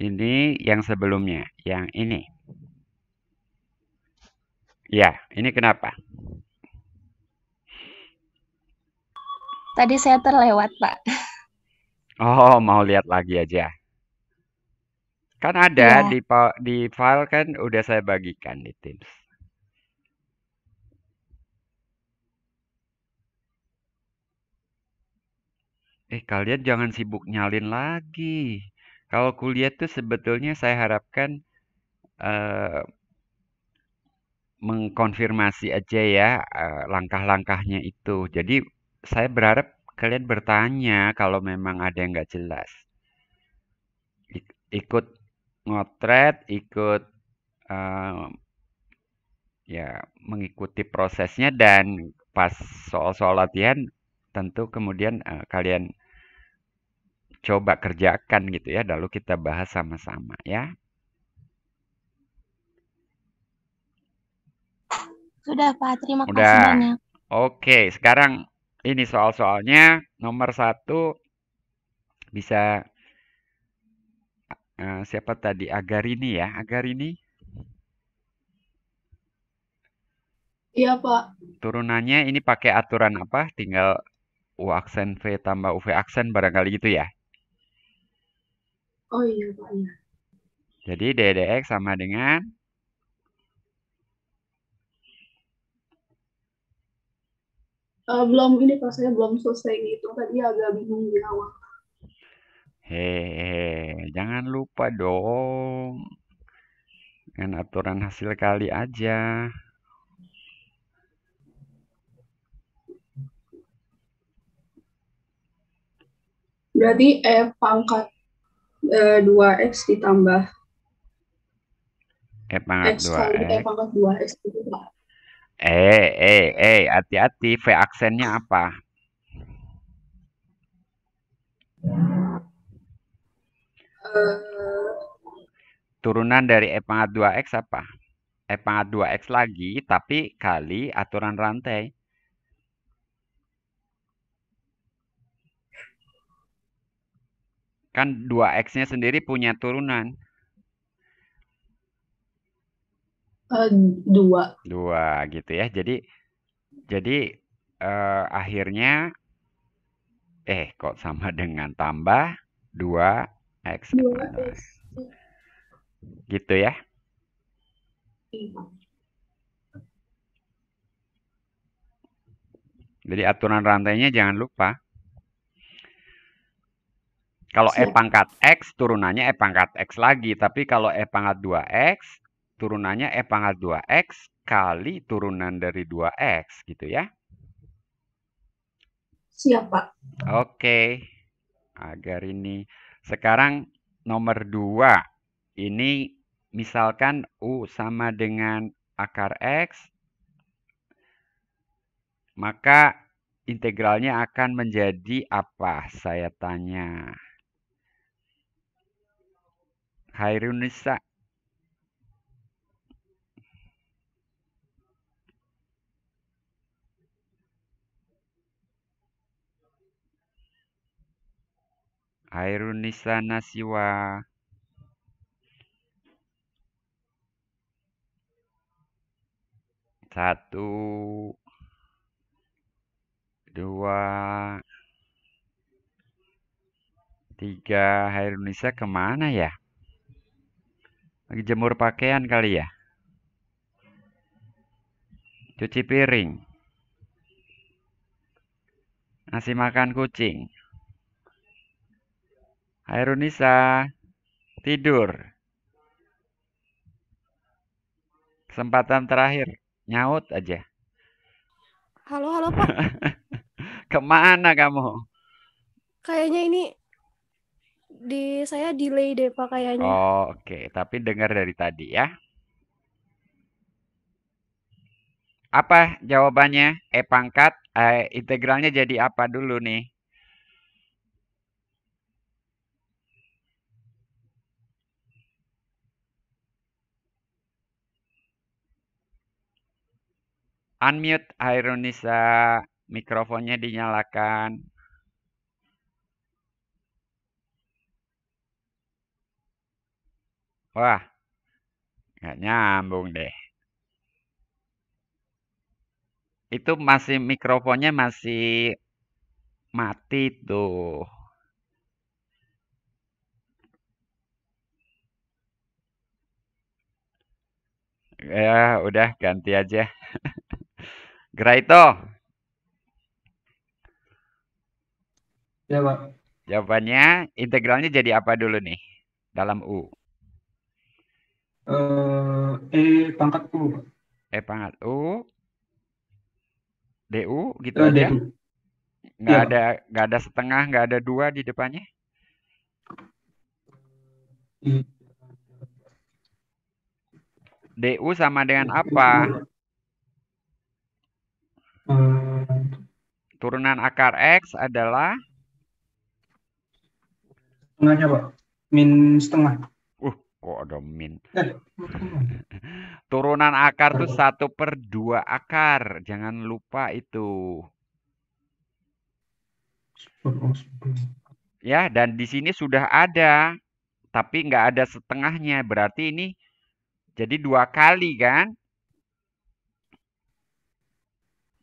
Ini yang sebelumnya, yang ini. Ya, ini kenapa? Tadi saya terlewat, Pak. Oh, mau lihat lagi aja. Kan ada Iya. di file kan udah saya bagikan di Teams. Kalian jangan sibuk nyalin lagi. Kalau kuliah tuh sebetulnya saya harapkan eh, mengkonfirmasi aja ya langkah-langkahnya itu. Jadi saya berharap kalian bertanya kalau memang ada yang nggak jelas. Ikut ngotret, ikut eh, ya mengikuti prosesnya dan pas soal-soal latihan tentu kemudian kalian coba kerjakan gitu ya, lalu kita bahas sama-sama ya. Sudah, Pak. Terima kasih Udah. banyak. Oke, sekarang ini soal-soalnya nomor 1 bisa siapa tadi? Agarini ya, Agarini. Iya, Pak. Turunannya ini pakai aturan apa? Tinggal U aksen V tambah UV aksen barangkali gitu ya. Oh iya, Pak. Iya. Jadi DDX sama dengan Belum ini Pak, saya belum selesai ngitung. Tadi agak bingung di awal. hehehe, jangan lupa dong. Dengan aturan hasil kali aja. Berarti pangkat 2x ditambah Pangkat x kali 2X. pangkat 2x gitu, Pak. Hati-hati. V aksennya apa? Eh, Turunan dari pangkat 2X apa? Pangkat 2X lagi, tapi kali aturan rantai. Kan 2X-nya sendiri punya turunan. 2. 2 gitu ya. Jadi akhirnya kok sama dengan tambah 2X. 2x. Gitu ya. Jadi aturan rantainya jangan lupa. Kalau Siap. pangkat X, turunannya pangkat X lagi. Tapi kalau pangkat 2X, turunannya pangkat 2X kali turunan dari 2X gitu ya. Siap, Pak. Oke. Agar ini. Sekarang nomor 2. Ini misalkan U sama dengan akar X. Maka integralnya akan menjadi apa? Saya tanya. Hairunisa. Hairunisa Nasiwa. Satu, 2, 3. Hairunisa kemana ya? Lagi jemur pakaian kali ya? Cuci piring. Ngasih makan kucing. Hairunisa tidur. Kesempatan terakhir. Nyaut aja. Halo Pak. Kemana kamu? Kayaknya ini saya delay deh Pak kayaknya. Oh, oke. Tapi dengar dari tadi ya. Apa jawabannya? Pangkat, integralnya jadi apa dulu nih? Unmute Hairunisa, mikrofonnya dinyalakan. Wah, nggak nyambung deh. Itu masih mikrofonnya masih mati tuh. Ya, udah ganti aja. Graito, Ya, Pak. jawabannya integralnya jadi apa dulu nih dalam U? Pangkat U, Pak. Pangkat U, DU gitu aja. DU. Nggak ada setengah, nggak ada 2 di depannya. DU sama dengan apa? Turunan akar X adalah? Setengahnya, Pak. Min setengah. Kok ada min? Turunan akar tuh 1/2 akar. Jangan lupa itu. Ya, dan di sini sudah ada. Tapi nggak ada setengahnya. Berarti ini jadi 2 kali kan?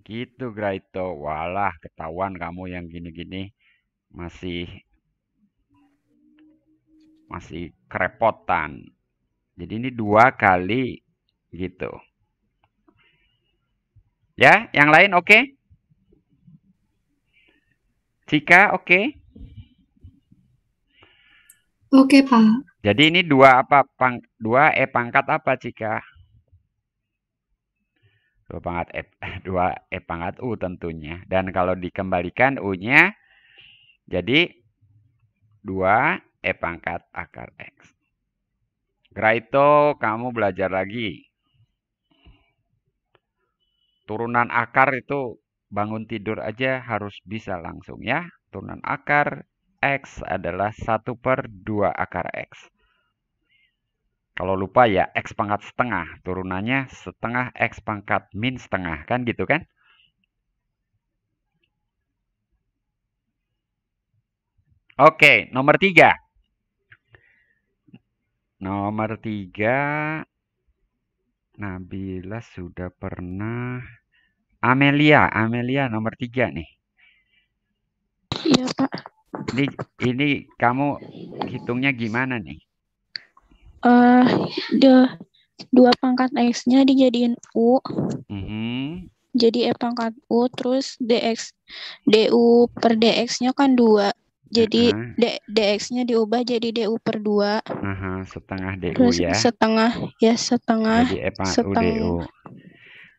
Gitu, Graito. Walah, ketahuan kamu yang gini-gini masih kerepotan. Jadi ini 2 kali gitu. Ya, yang lain oke? Cika oke? Oke, Pak. Jadi ini 2 apa? 2 pangkat apa, Cika? 2 pangkat 2 pangkat U tentunya. Dan kalau dikembalikan U-nya jadi 2 pangkat akar X. Graito, kamu belajar lagi. Turunan akar itu bangun tidur aja harus bisa langsung ya. Turunan akar X adalah 1/2 akar X. Kalau lupa ya X pangkat setengah. Turunannya setengah X pangkat min setengah. Kan gitu kan? Oke, nomor 3. Nomor 3. Nabila sudah pernah. Amelia nomor 3 nih. Iya, Pak. Ini kamu hitungnya gimana nih? 2 pangkat X-nya dijadiin U. Jadi pangkat U, terus DU per DX-nya kan 2. Jadi DX-nya diubah jadi DU/2. Setengah DU Terus ya. setengah. Jadi pangkat U DU.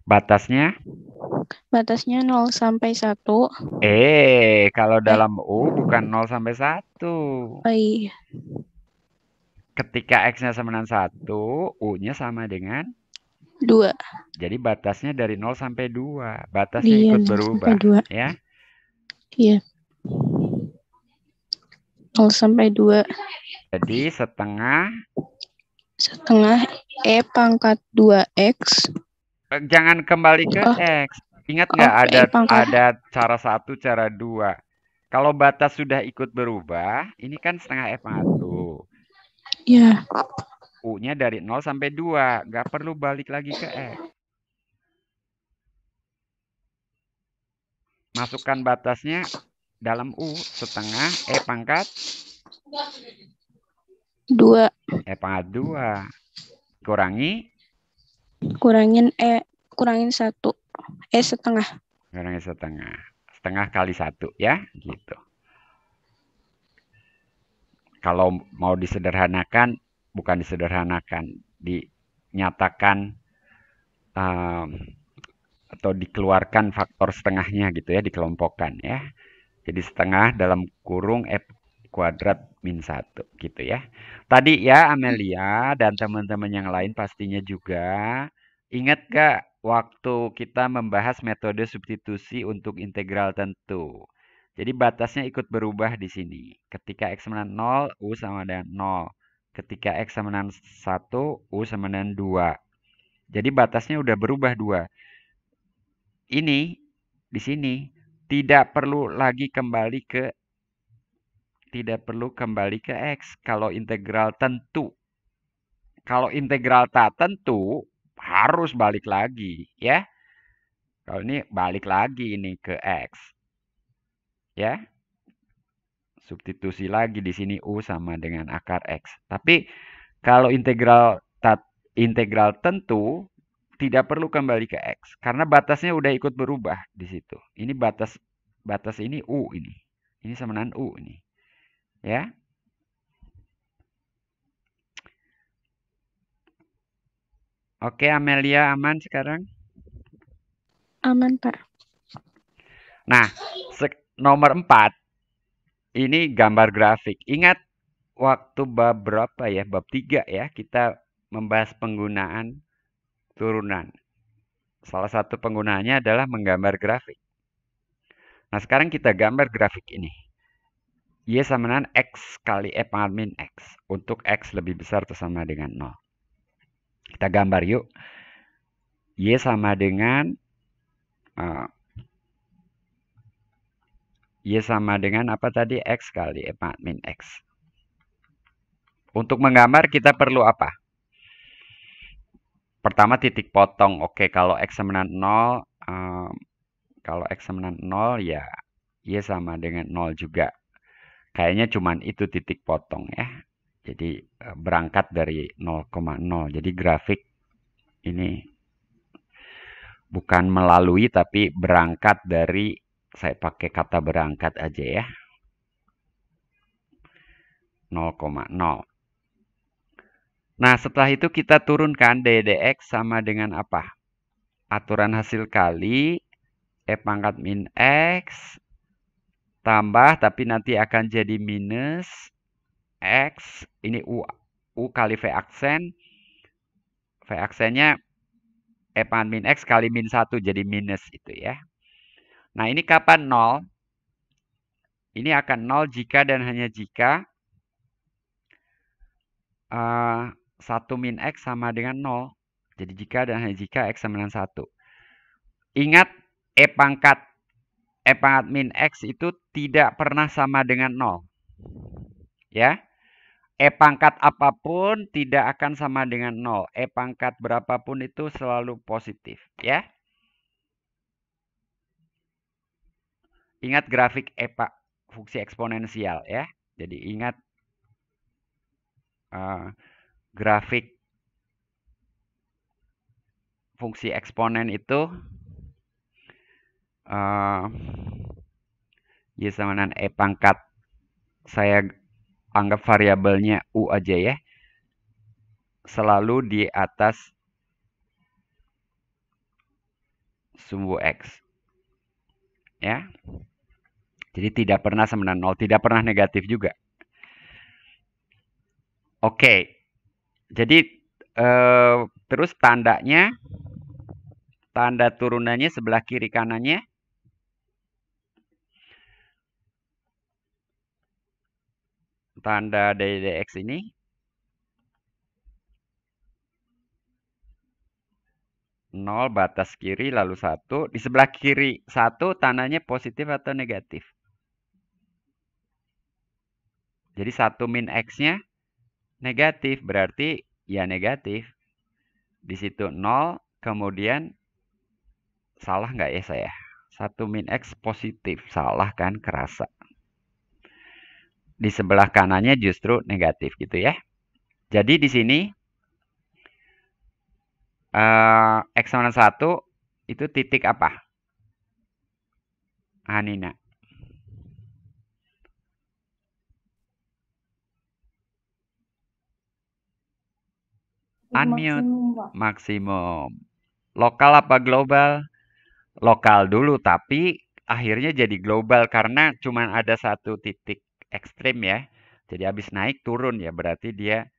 Batasnya? Batasnya 0 sampai 1. Kalau dalam U bukan 0 sampai 1. Oh iya. Ketika X-nya sama dengan 1, U-nya sama dengan 2. Jadi batasnya dari 0 sampai 2. Batasnya ikut berubah. Ya? Iya. 0 sampai 2. Jadi setengah E pangkat 2X. Jangan kembali ke X. Ingat nggak ada cara 1, cara 2. Kalau batas sudah ikut berubah, ini kan setengah E pangkat U. Iya. U-nya dari 0 sampai 2. Nggak perlu balik lagi ke X. Masukkan batasnya dalam U. Setengah E pangkat 2. E pangkat 2. Kurangin 1. Setengah. Kurangin setengah. Setengah kali 1 ya. Gitu. Kalau mau disederhanakan, bukan disederhanakan. Dinyatakan atau dikeluarkan faktor setengahnya gitu ya, dikelompokkan ya. Jadi setengah dalam kurung F kuadrat min 1 gitu ya. Tadi ya Amelia dan teman-teman yang lain pastinya juga ingat gak waktu kita membahas metode substitusi untuk integral tentu. Jadi batasnya ikut berubah di sini. Ketika X sama dengan 0, U sama dengan 0. Ketika X sama dengan 1, U sama dengan 2. Jadi batasnya udah berubah 2. Ini di sini tidak perlu kembali ke X kalau integral tentu. Kalau integral tak tentu harus balik lagi ya. Kalau ini balik lagi ini ke X. Ya. Substitusi lagi di sini U sama dengan akar X. Tapi kalau integral tentu tidak perlu kembali ke X karena batasnya udah ikut berubah di situ. Ini batas ini U ini. Ini sama dengan U ini. Ya. Oke, Amelia aman sekarang? Aman, Pak. Nah, nomor 4 ini gambar grafik. Ingat waktu bab berapa ya? Bab 3 ya, kita membahas penggunaan turunan. Salah satu penggunaannya adalah menggambar grafik. Nah, sekarang kita gambar grafik ini. Y sama dengan X kali E pangkat min X. Untuk X lebih besar atau sama dengan 0. Kita gambar yuk. Y sama dengan Y sama dengan apa tadi? X kali E pangkat min X. Untuk menggambar kita perlu apa? Pertama titik potong. Oke, kalau X sama dengan 0, kalau X sama dengan 0 ya Y sama dengan 0 juga. Kayaknya cuman itu titik potong ya. Jadi berangkat dari 0,0. Jadi grafik ini bukan melalui tapi berangkat dari, saya pakai kata berangkat aja ya. 0,0. Nah, setelah itu kita turunkan dx sama dengan apa? Aturan hasil kali E pangkat min X tambah, tapi nanti akan jadi minus X. Ini U kali V aksen. V aksennya E pangkat min X kali min 1 jadi minus itu ya. Nah, ini kapan 0? Ini akan 0 jika dan hanya jika 1 min X sama dengan 0. Jadi jika dan hanya jika X sama dengan 1. Ingat E pangkat min X itu tidak pernah sama dengan 0. Ya. E pangkat apapun tidak akan sama dengan 0. E pangkat berapapun itu selalu positif. Ya. Ingat grafik fungsi eksponensial ya. Jadi ingat grafik fungsi eksponen itu Y sama dengan E pangkat, saya anggap variabelnya U aja ya. Selalu di atas sumbu X. Ya. Jadi tidak pernah sama dengan 0, tidak pernah negatif juga. Oke. Jadi terus tandanya, tanda turunannya sebelah kiri kanannya. Tanda dx ini 0 batas kiri lalu 1. Di sebelah kiri 1 tandanya positif atau negatif? Jadi 1 min X-nya negatif, berarti ya negatif. Di situ 0, kemudian salah nggak ya saya? 1 min X positif, salah kan, kerasa. Di sebelah kanannya justru negatif gitu ya. Jadi di sini X sama 1 itu titik apa? Hanina. Unmute. Maksimum. Lokal apa global? Lokal dulu, tapi akhirnya jadi global karena cuma ada satu titik ekstrim ya. Jadi habis naik turun ya, berarti dia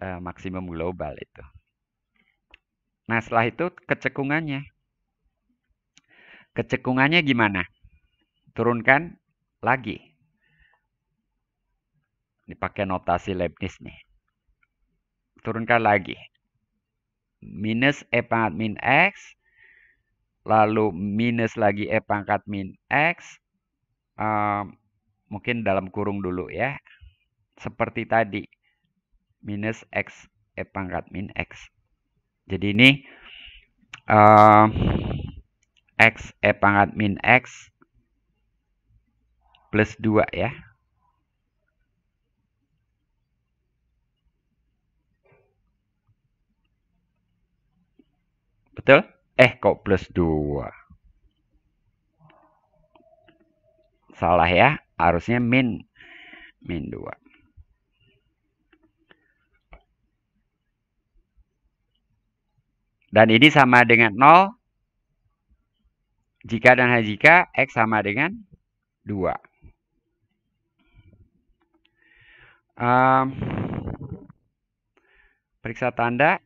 maksimum global itu. Nah, setelah itu kecekungannya. Kecekungannya gimana? Turunkan lagi. Dipakai notasi Leibniz nih. Turunkan lagi. Minus E pangkat min X. Lalu minus lagi E pangkat min X. Mungkin dalam kurung dulu ya. Seperti tadi. Minus X E pangkat min X. Jadi ini X E pangkat min X plus 2 ya. Betul? Kok plus 2? Salah ya. Harusnya min 2. Dan ini sama dengan 0. Jika dan hanya jika X sama dengan 2. Periksa tanda.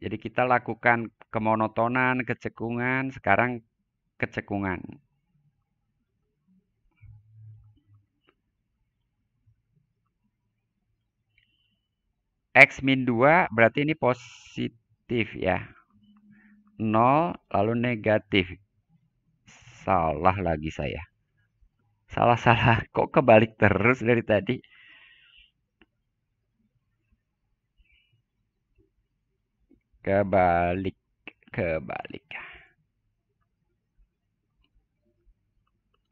Jadi kita lakukan kemonotonan, kecekungan, sekarang kecekungan. X min 2 berarti ini positif ya. 0 lalu negatif. Salah lagi saya. Salah. Kok kebalik terus dari tadi? Kebalik.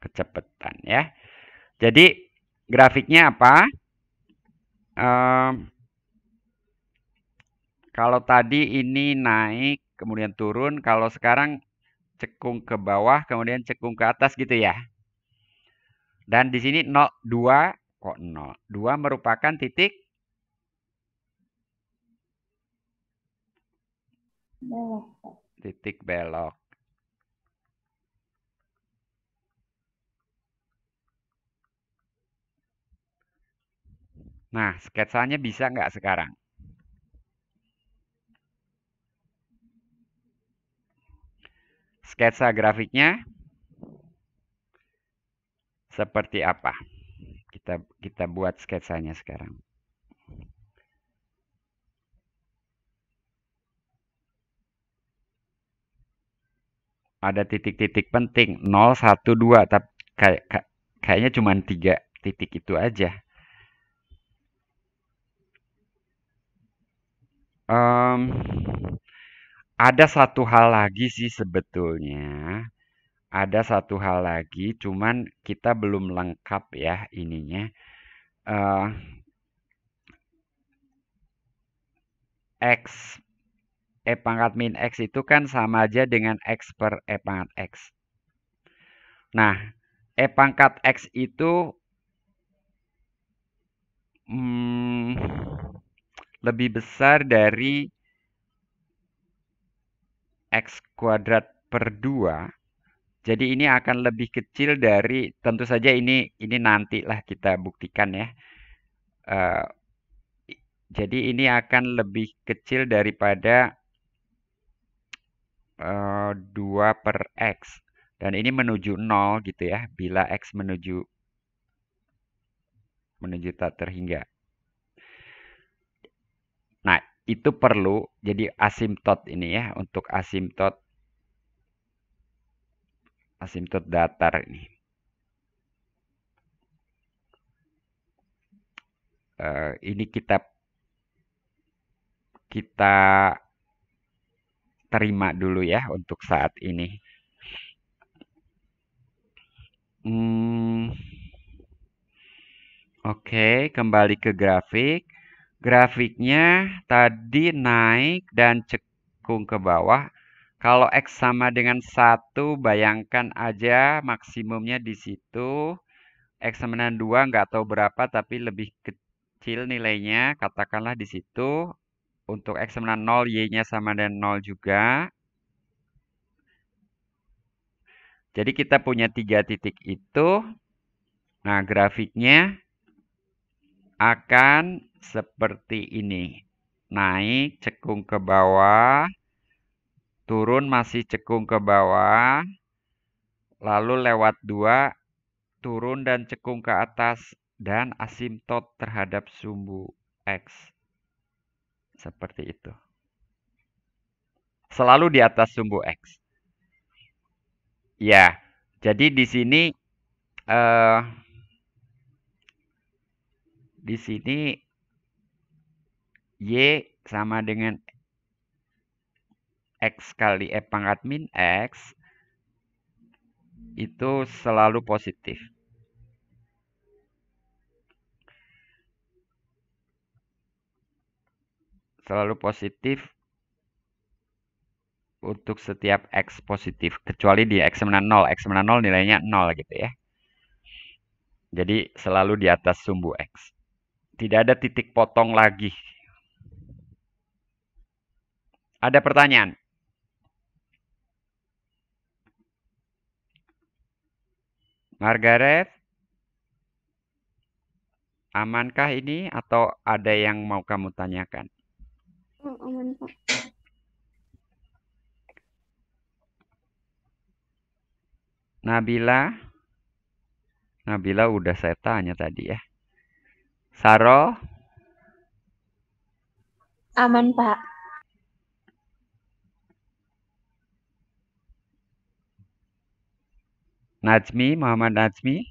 Kecepatan ya. Jadi grafiknya apa? Kalau tadi ini naik, kemudian turun. Kalau sekarang cekung ke bawah, kemudian cekung ke atas gitu ya. Dan di sini 0, 2, kok 0? 2 merupakan titik belok. Nah, sketsanya bisa nggak sekarang? Sketsa grafiknya seperti apa? Kita buat sketsanya sekarang. Ada titik-titik penting 0, 1, 2, tapi kayaknya cuma 3 titik itu aja. Ada satu hal lagi sih sebetulnya. Ada satu hal lagi, cuman kita belum lengkap ya ininya. X E pangkat min X itu kan sama aja dengan X per E pangkat X. Nah, E pangkat X itu lebih besar dari X kuadrat per 2. Jadi ini akan lebih kecil dari, tentu saja ini nantilah kita buktikan ya. Jadi ini akan lebih kecil daripada 2 per X. Dan ini menuju 0 gitu ya, bila X menuju tak terhingga. Nah, itu perlu, jadi asimtot ini ya, untuk asimtot datar ini. Ini kita terima dulu ya untuk saat ini. Oke, kembali ke grafik. Grafiknya tadi naik dan cekung ke bawah. Kalau X sama dengan 1, bayangkan aja maksimumnya di situ. X sama dengan 2 nggak tahu berapa, tapi lebih kecil nilainya. Katakanlah di situ. untuk X sama 0, Y-nya sama dengan 0 juga. Jadi kita punya 3 titik itu. Nah, grafiknya akan seperti ini. Naik, cekung ke bawah. Turun, masih cekung ke bawah. Lalu lewat 2, turun dan cekung ke atas. Dan asimtot terhadap sumbu X. Seperti itu. Selalu di atas sumbu X. Ya, jadi di sini Y sama dengan X kali E pangkat min X itu selalu positif. Selalu positif untuk setiap X positif. Kecuali di X sama 0. X sama 0 nilainya 0 gitu ya. Jadi selalu di atas sumbu X. Tidak ada titik potong lagi. Ada pertanyaan? Margaret? Amankah ini atau ada yang mau kamu tanyakan? Oh, aman, Pak. Nabila? Nabila udah saya tanya tadi ya. Saro? Aman, Pak. Najmi? Muhammad Najmi?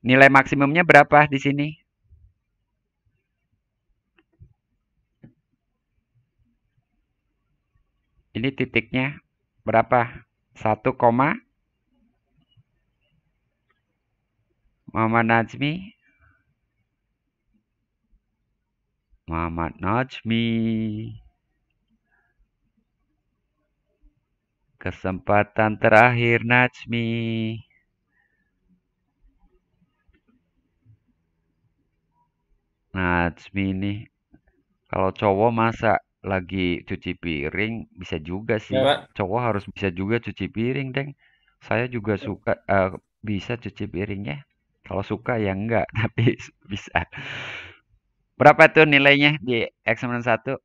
Nilai maksimumnya berapa di sini? Ini titiknya berapa? 1, Muhammad Najmi? Muhammad Najmi. Kesempatan terakhir Najmi. Najmi nih. Kalau cowok masa lagi cuci piring bisa juga sih. Ya, Pak. Cowok harus bisa juga cuci piring, Deng. Saya juga suka bisa cuci piringnya. Kalau suka ya enggak, tapi bisa. Berapa tuh nilainya di eksamen 1?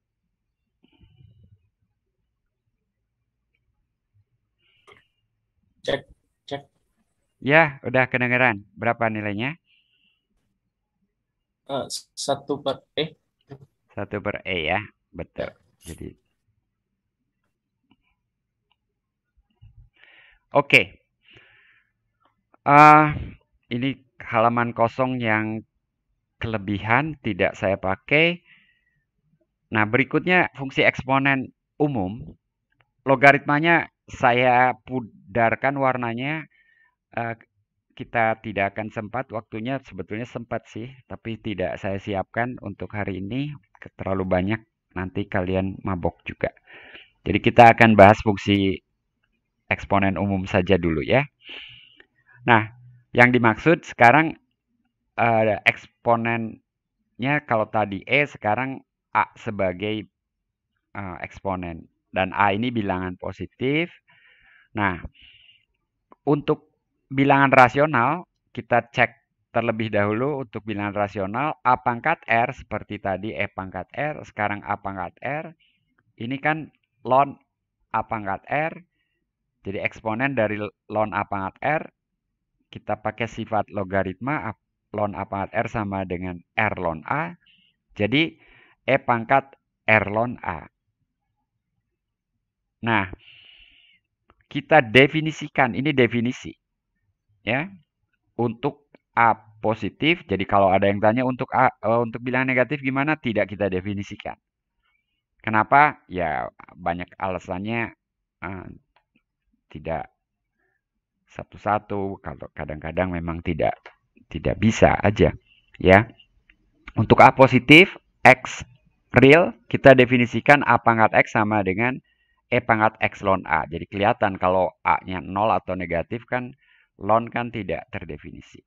Cek. Ya, udah kedengeran. Berapa nilainya? 1/E. 1/E ya. Betul. Jadi oke. Ini halaman kosong yang kelebihan tidak saya pakai. Nah, berikutnya fungsi eksponen umum. Logaritmanya saya pudarkan warnanya. Kita tidak akan sempat, waktunya sebetulnya sempat sih, tapi tidak saya siapkan untuk hari ini. Terlalu banyak, nanti kalian mabok juga. Jadi kita akan bahas fungsi eksponen umum saja dulu ya. Nah, yang dimaksud sekarang eksponennya kalau tadi E, sekarang A sebagai eksponen. Dan A ini bilangan positif. Nah, untuk bilangan rasional, kita cek terlebih dahulu untuk bilangan rasional. A pangkat R, seperti tadi E pangkat R, sekarang A pangkat R. Ini kan ln A pangkat R. Jadi eksponen dari ln A pangkat R, kita pakai sifat logaritma ln A pangkat R sama dengan R ln A. Jadi E pangkat R ln A. Nah, kita definisikan, ini definisi. Ya, untuk A positif, jadi kalau ada yang tanya untuk bilangan negatif gimana, tidak kita definisikan. Kenapa? Ya banyak alasannya, tidak satu-satu, kalau kadang-kadang memang tidak bisa aja ya. Untuk A positif, X real, kita definisikan A pangkat X sama dengan E pangkat X ln A. Jadi kelihatan kalau A-nya 0 atau negatif kan Lon kan tidak terdefinisi.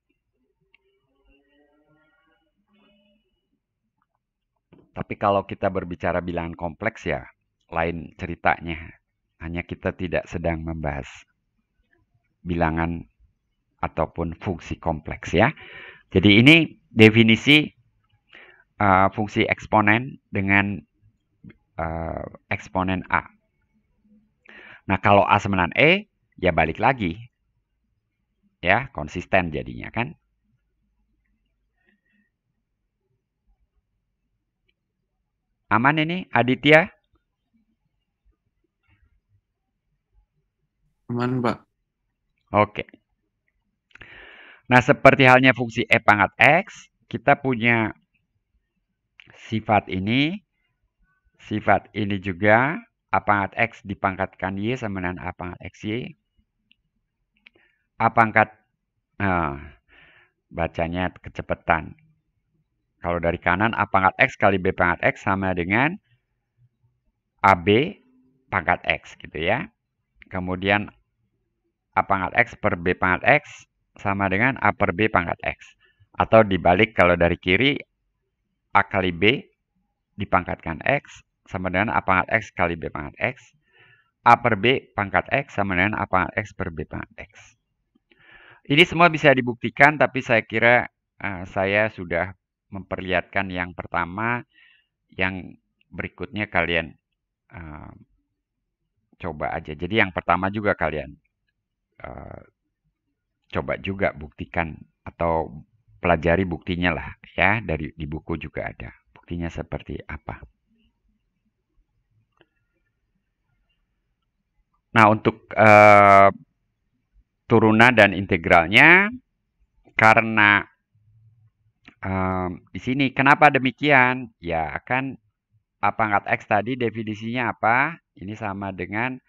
Tapi kalau kita berbicara bilangan kompleks ya, lain ceritanya. Hanya kita tidak sedang membahas bilangan ataupun fungsi kompleks ya. Jadi ini definisi fungsi eksponen dengan eksponen A. Nah, kalau A sama dengan E, ya balik lagi. Ya, konsisten jadinya kan. Aman ini, Aditya? Aman, Pak. Oke. Nah, seperti halnya fungsi E pangkat X, kita punya sifat ini juga, A pangkat X dipangkatkan Y sama dengan A pangkat XY. A pangkat, bacanya kecepatan. Kalau dari kanan, A pangkat X kali B pangkat X sama dengan AB pangkat X gitu ya. Kemudian A pangkat X per B pangkat X sama dengan A per B pangkat X. Atau dibalik kalau dari kiri, A kali B dipangkatkan X sama dengan A pangkat X kali B pangkat X. A per B pangkat X sama dengan A pangkat X per B pangkat X. Ini semua bisa dibuktikan, tapi saya kira saya sudah memperlihatkan yang pertama, yang berikutnya kalian coba aja. Jadi yang pertama juga kalian coba juga buktikan atau pelajari buktinya lah ya, di buku juga ada buktinya seperti apa. Nah, untuk turunan dan integralnya, karena di sini kenapa demikian? Ya kan A pangkat X tadi definisinya apa? Ini sama dengan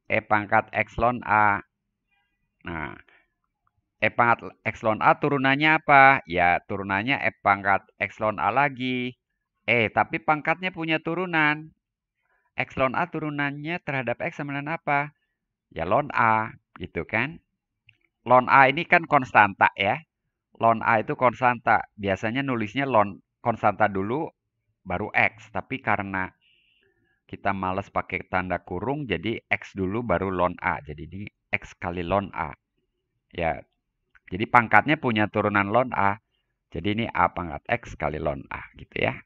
E pangkat X ln A. Nah, E pangkat X ln A turunannya apa? Ya turunannya E pangkat X ln A lagi. Tapi pangkatnya punya turunan. X ln A turunannya terhadap X sama dengan apa? Ya ln A, gitu kan. Ln A ini kan konstanta ya. Ln A itu konstanta. Biasanya nulisnya ln konstanta dulu, baru X. Tapi karena kita males pakai tanda kurung, jadi X dulu baru ln A. Jadi ini X kali ln A. Ya, jadi pangkatnya punya turunan ln A. Jadi ini A pangkat X kali ln A gitu ya.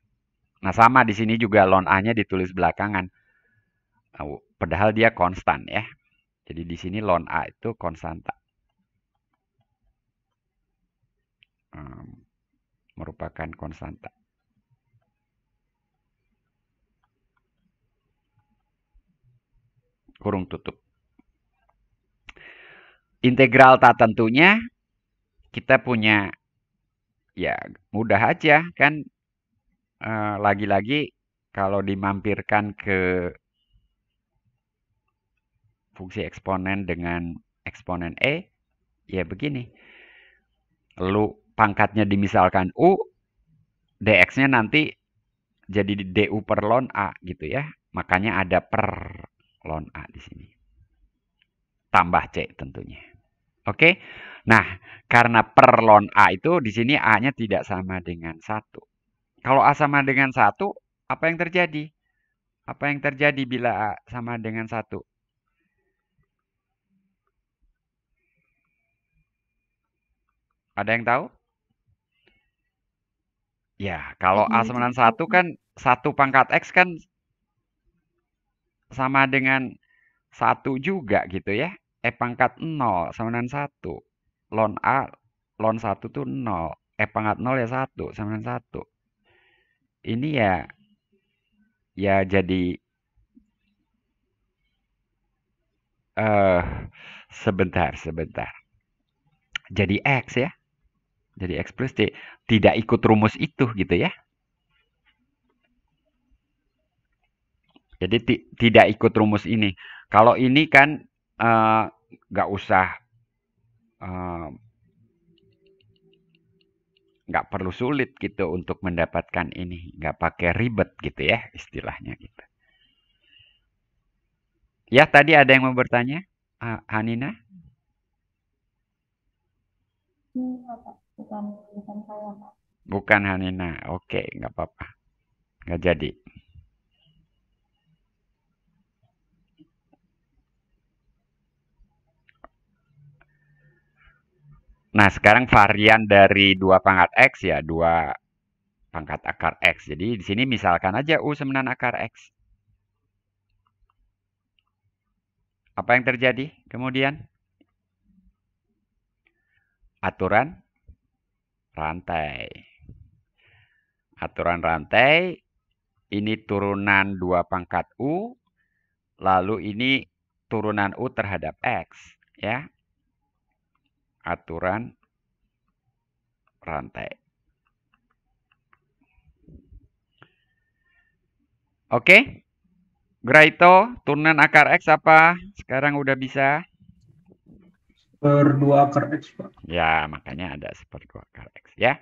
Nah sama di sini juga ln A-nya ditulis belakangan. Padahal dia konstan ya. Jadi di sini ln A itu konstanta. Merupakan konstanta. Kurung tutup. Integral tak tentunya kita punya, ya mudah aja kan. Lagi-lagi kalau dimampirkan ke fungsi eksponen dengan eksponen E, ya begini. Lalu pangkatnya dimisalkan U, dx-nya nanti jadi du per ln A gitu ya. Makanya ada per ln A di sini. Tambah C tentunya. Oke. Nah, karena per ln A itu di sini A-nya tidak sama dengan 1. Kalau A sama dengan 1, apa yang terjadi? Apa yang terjadi bila A sama dengan 1? Ada yang tahu? Ya, kalau A sama dengan 1 kan 1 pangkat X kan sama dengan 1 juga gitu ya. E pangkat 0 sama dengan 1. Ln A, ln 1 itu 0. E pangkat 0 ya 1 sama dengan 1. Ini ya jadi sebentar. Jadi X ya. Jadi X plus D. Tidak ikut rumus itu gitu ya. Jadi tidak ikut rumus ini. Kalau ini kan nggak usah, nggak perlu sulit gitu untuk mendapatkan ini. Nggak pakai ribet gitu ya istilahnya gitu. Ya tadi ada yang mau bertanya? Hanina? Bukan saya, Pak. Bukan Hanina. Oke, nggak apa-apa. Nggak jadi. Nah, sekarang varian dari 2 pangkat X ya, 2 pangkat akar X. Jadi di sini misalkan aja U semanan akar X. Apa yang terjadi kemudian? Aturan rantai. Aturan rantai, ini turunan 2 pangkat U, lalu ini turunan U terhadap X. Ya. Aturan rantai. Oke? Graito, turunan akar X apa? Sekarang udah bisa? Per 2 akar X, Pak. Ya, makanya ada seper 2 akar X ya.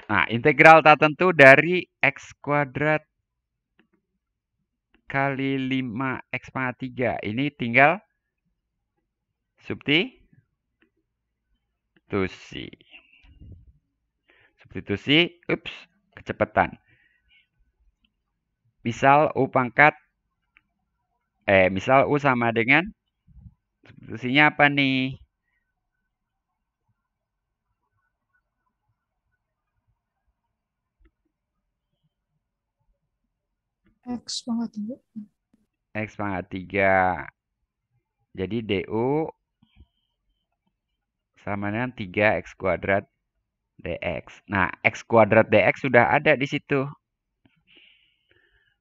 Nah, integral tak tentu dari X kuadrat kali 5X pangkat 3. Ini tinggal substitusi. Substitusi, kecepatan. Misal misal U sama dengan, substitusinya apa nih? X pangkat 3. X pangkat 3. Jadi DU sama dengan 3X kuadrat DX. Nah, X kuadrat DX sudah ada di situ.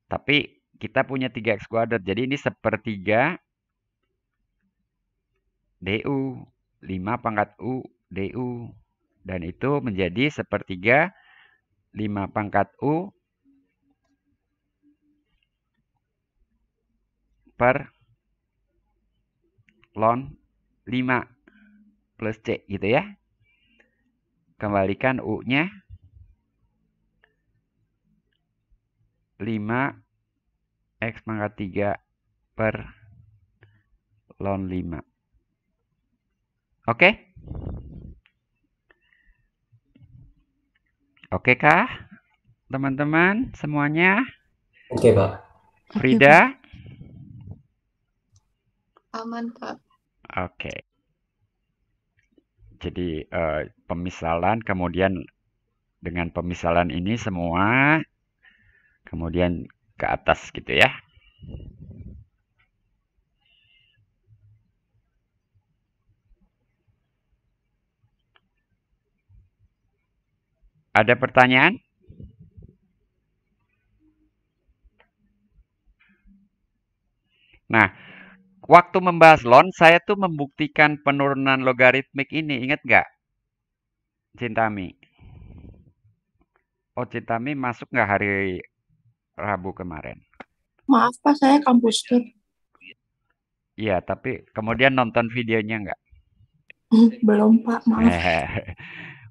Tapi kita punya 3X kuadrat. Jadi ini sepertiga DU. 5 pangkat U DU. Dan itu menjadi sepertiga 5 pangkat U per ln 5 plus C gitu ya. Kembalikan U-nya 5X pangkat 3 per ln 5. Oke? Oke kah? Teman-teman semuanya? Oke, Pak. Frida? Aman, Pak. Oke. Jadi pemisalan, kemudian dengan pemisalan ini semua, kemudian ke atas gitu ya. Ada pertanyaan? Nah, waktu membahas ln, saya tuh membuktikan penurunan logaritmik ini. Ingat nggak? Cintami. Oh, Cintami masuk nggak hari Rabu kemarin? Maaf, Pak, saya kampus tur. Iya, tapi kemudian nonton videonya nggak? Belum, Pak, maaf.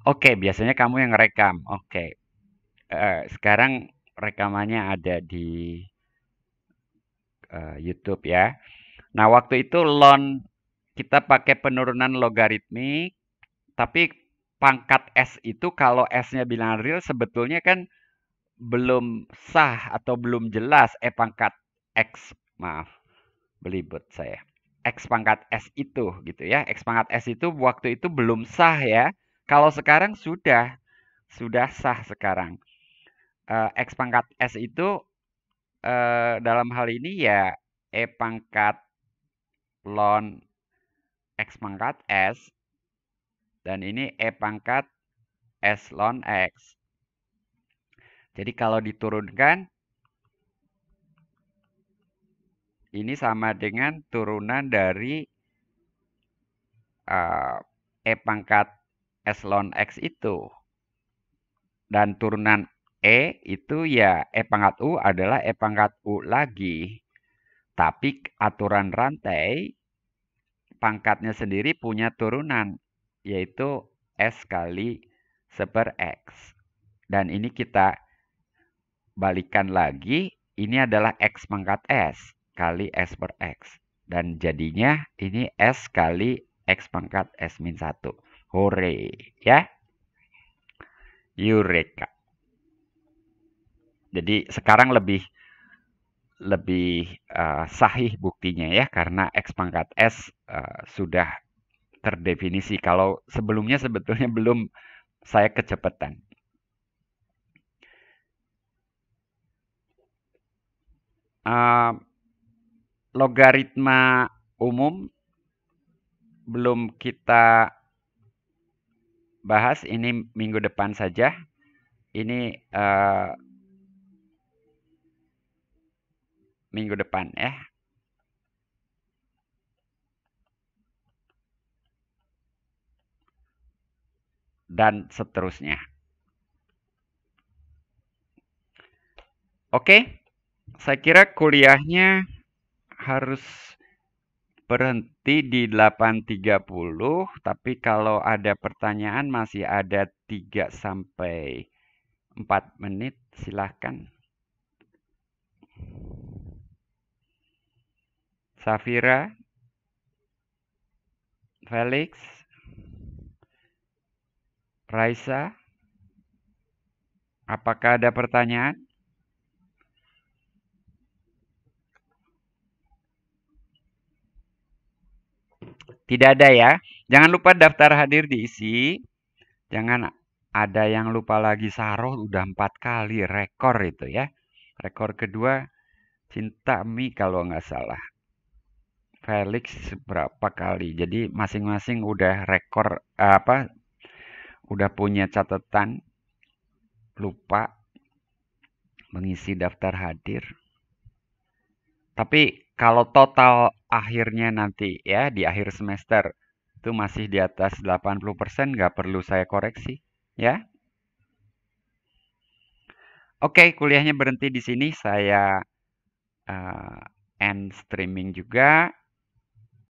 Oke, biasanya kamu yang rekam. Oke. Sekarang rekamannya ada di YouTube ya. Nah, waktu itu ln kita pakai penurunan logaritmik, tapi pangkat S itu kalau S-nya bilangan real sebetulnya kan belum sah atau belum jelas pangkat X. Maaf, belibet saya. X pangkat S itu gitu ya. X pangkat S itu waktu itu belum sah ya. Kalau sekarang sudah sah sekarang. X pangkat S itu dalam hal ini ya pangkat ln X pangkat S, dan ini pangkat S ln X. Jadi kalau diturunkan, ini sama dengan turunan dari pangkat S ln X itu. Dan turunan itu ya pangkat U adalah pangkat U lagi. Tapi aturan rantai, pangkatnya sendiri punya turunan, yaitu S kali seper X. Dan ini kita balikan lagi, ini adalah X pangkat S. kali S per X. Dan jadinya ini S kali X pangkat S-1. Hore, ya. Eureka. Jadi sekarang lebih sahih buktinya ya, karena X pangkat S sudah terdefinisi. Kalau sebelumnya sebetulnya belum, saya kecepatan. Logaritma umum belum kita bahas, ini minggu depan saja. Ini minggu depan ya. Dan seterusnya. Oke, saya kira kuliahnya harus berhenti di 8.30, tapi kalau ada pertanyaan masih ada 3 sampai 4 menit, silahkan. Safira, Felix, Raisa, apakah ada pertanyaan? Tidak ada ya. Jangan lupa daftar hadir diisi. Jangan ada yang lupa lagi. Saroh udah 4 kali rekor itu ya. Rekor kedua Cinta Mi kalau nggak salah. Felix berapa kali. Jadi masing-masing udah rekor udah punya catatan. Lupa mengisi daftar hadir. Tapi kalau total akhirnya nanti ya di akhir semester itu masih di atas 80%, nggak perlu saya koreksi ya. Oke, kuliahnya berhenti di sini. Saya end streaming juga.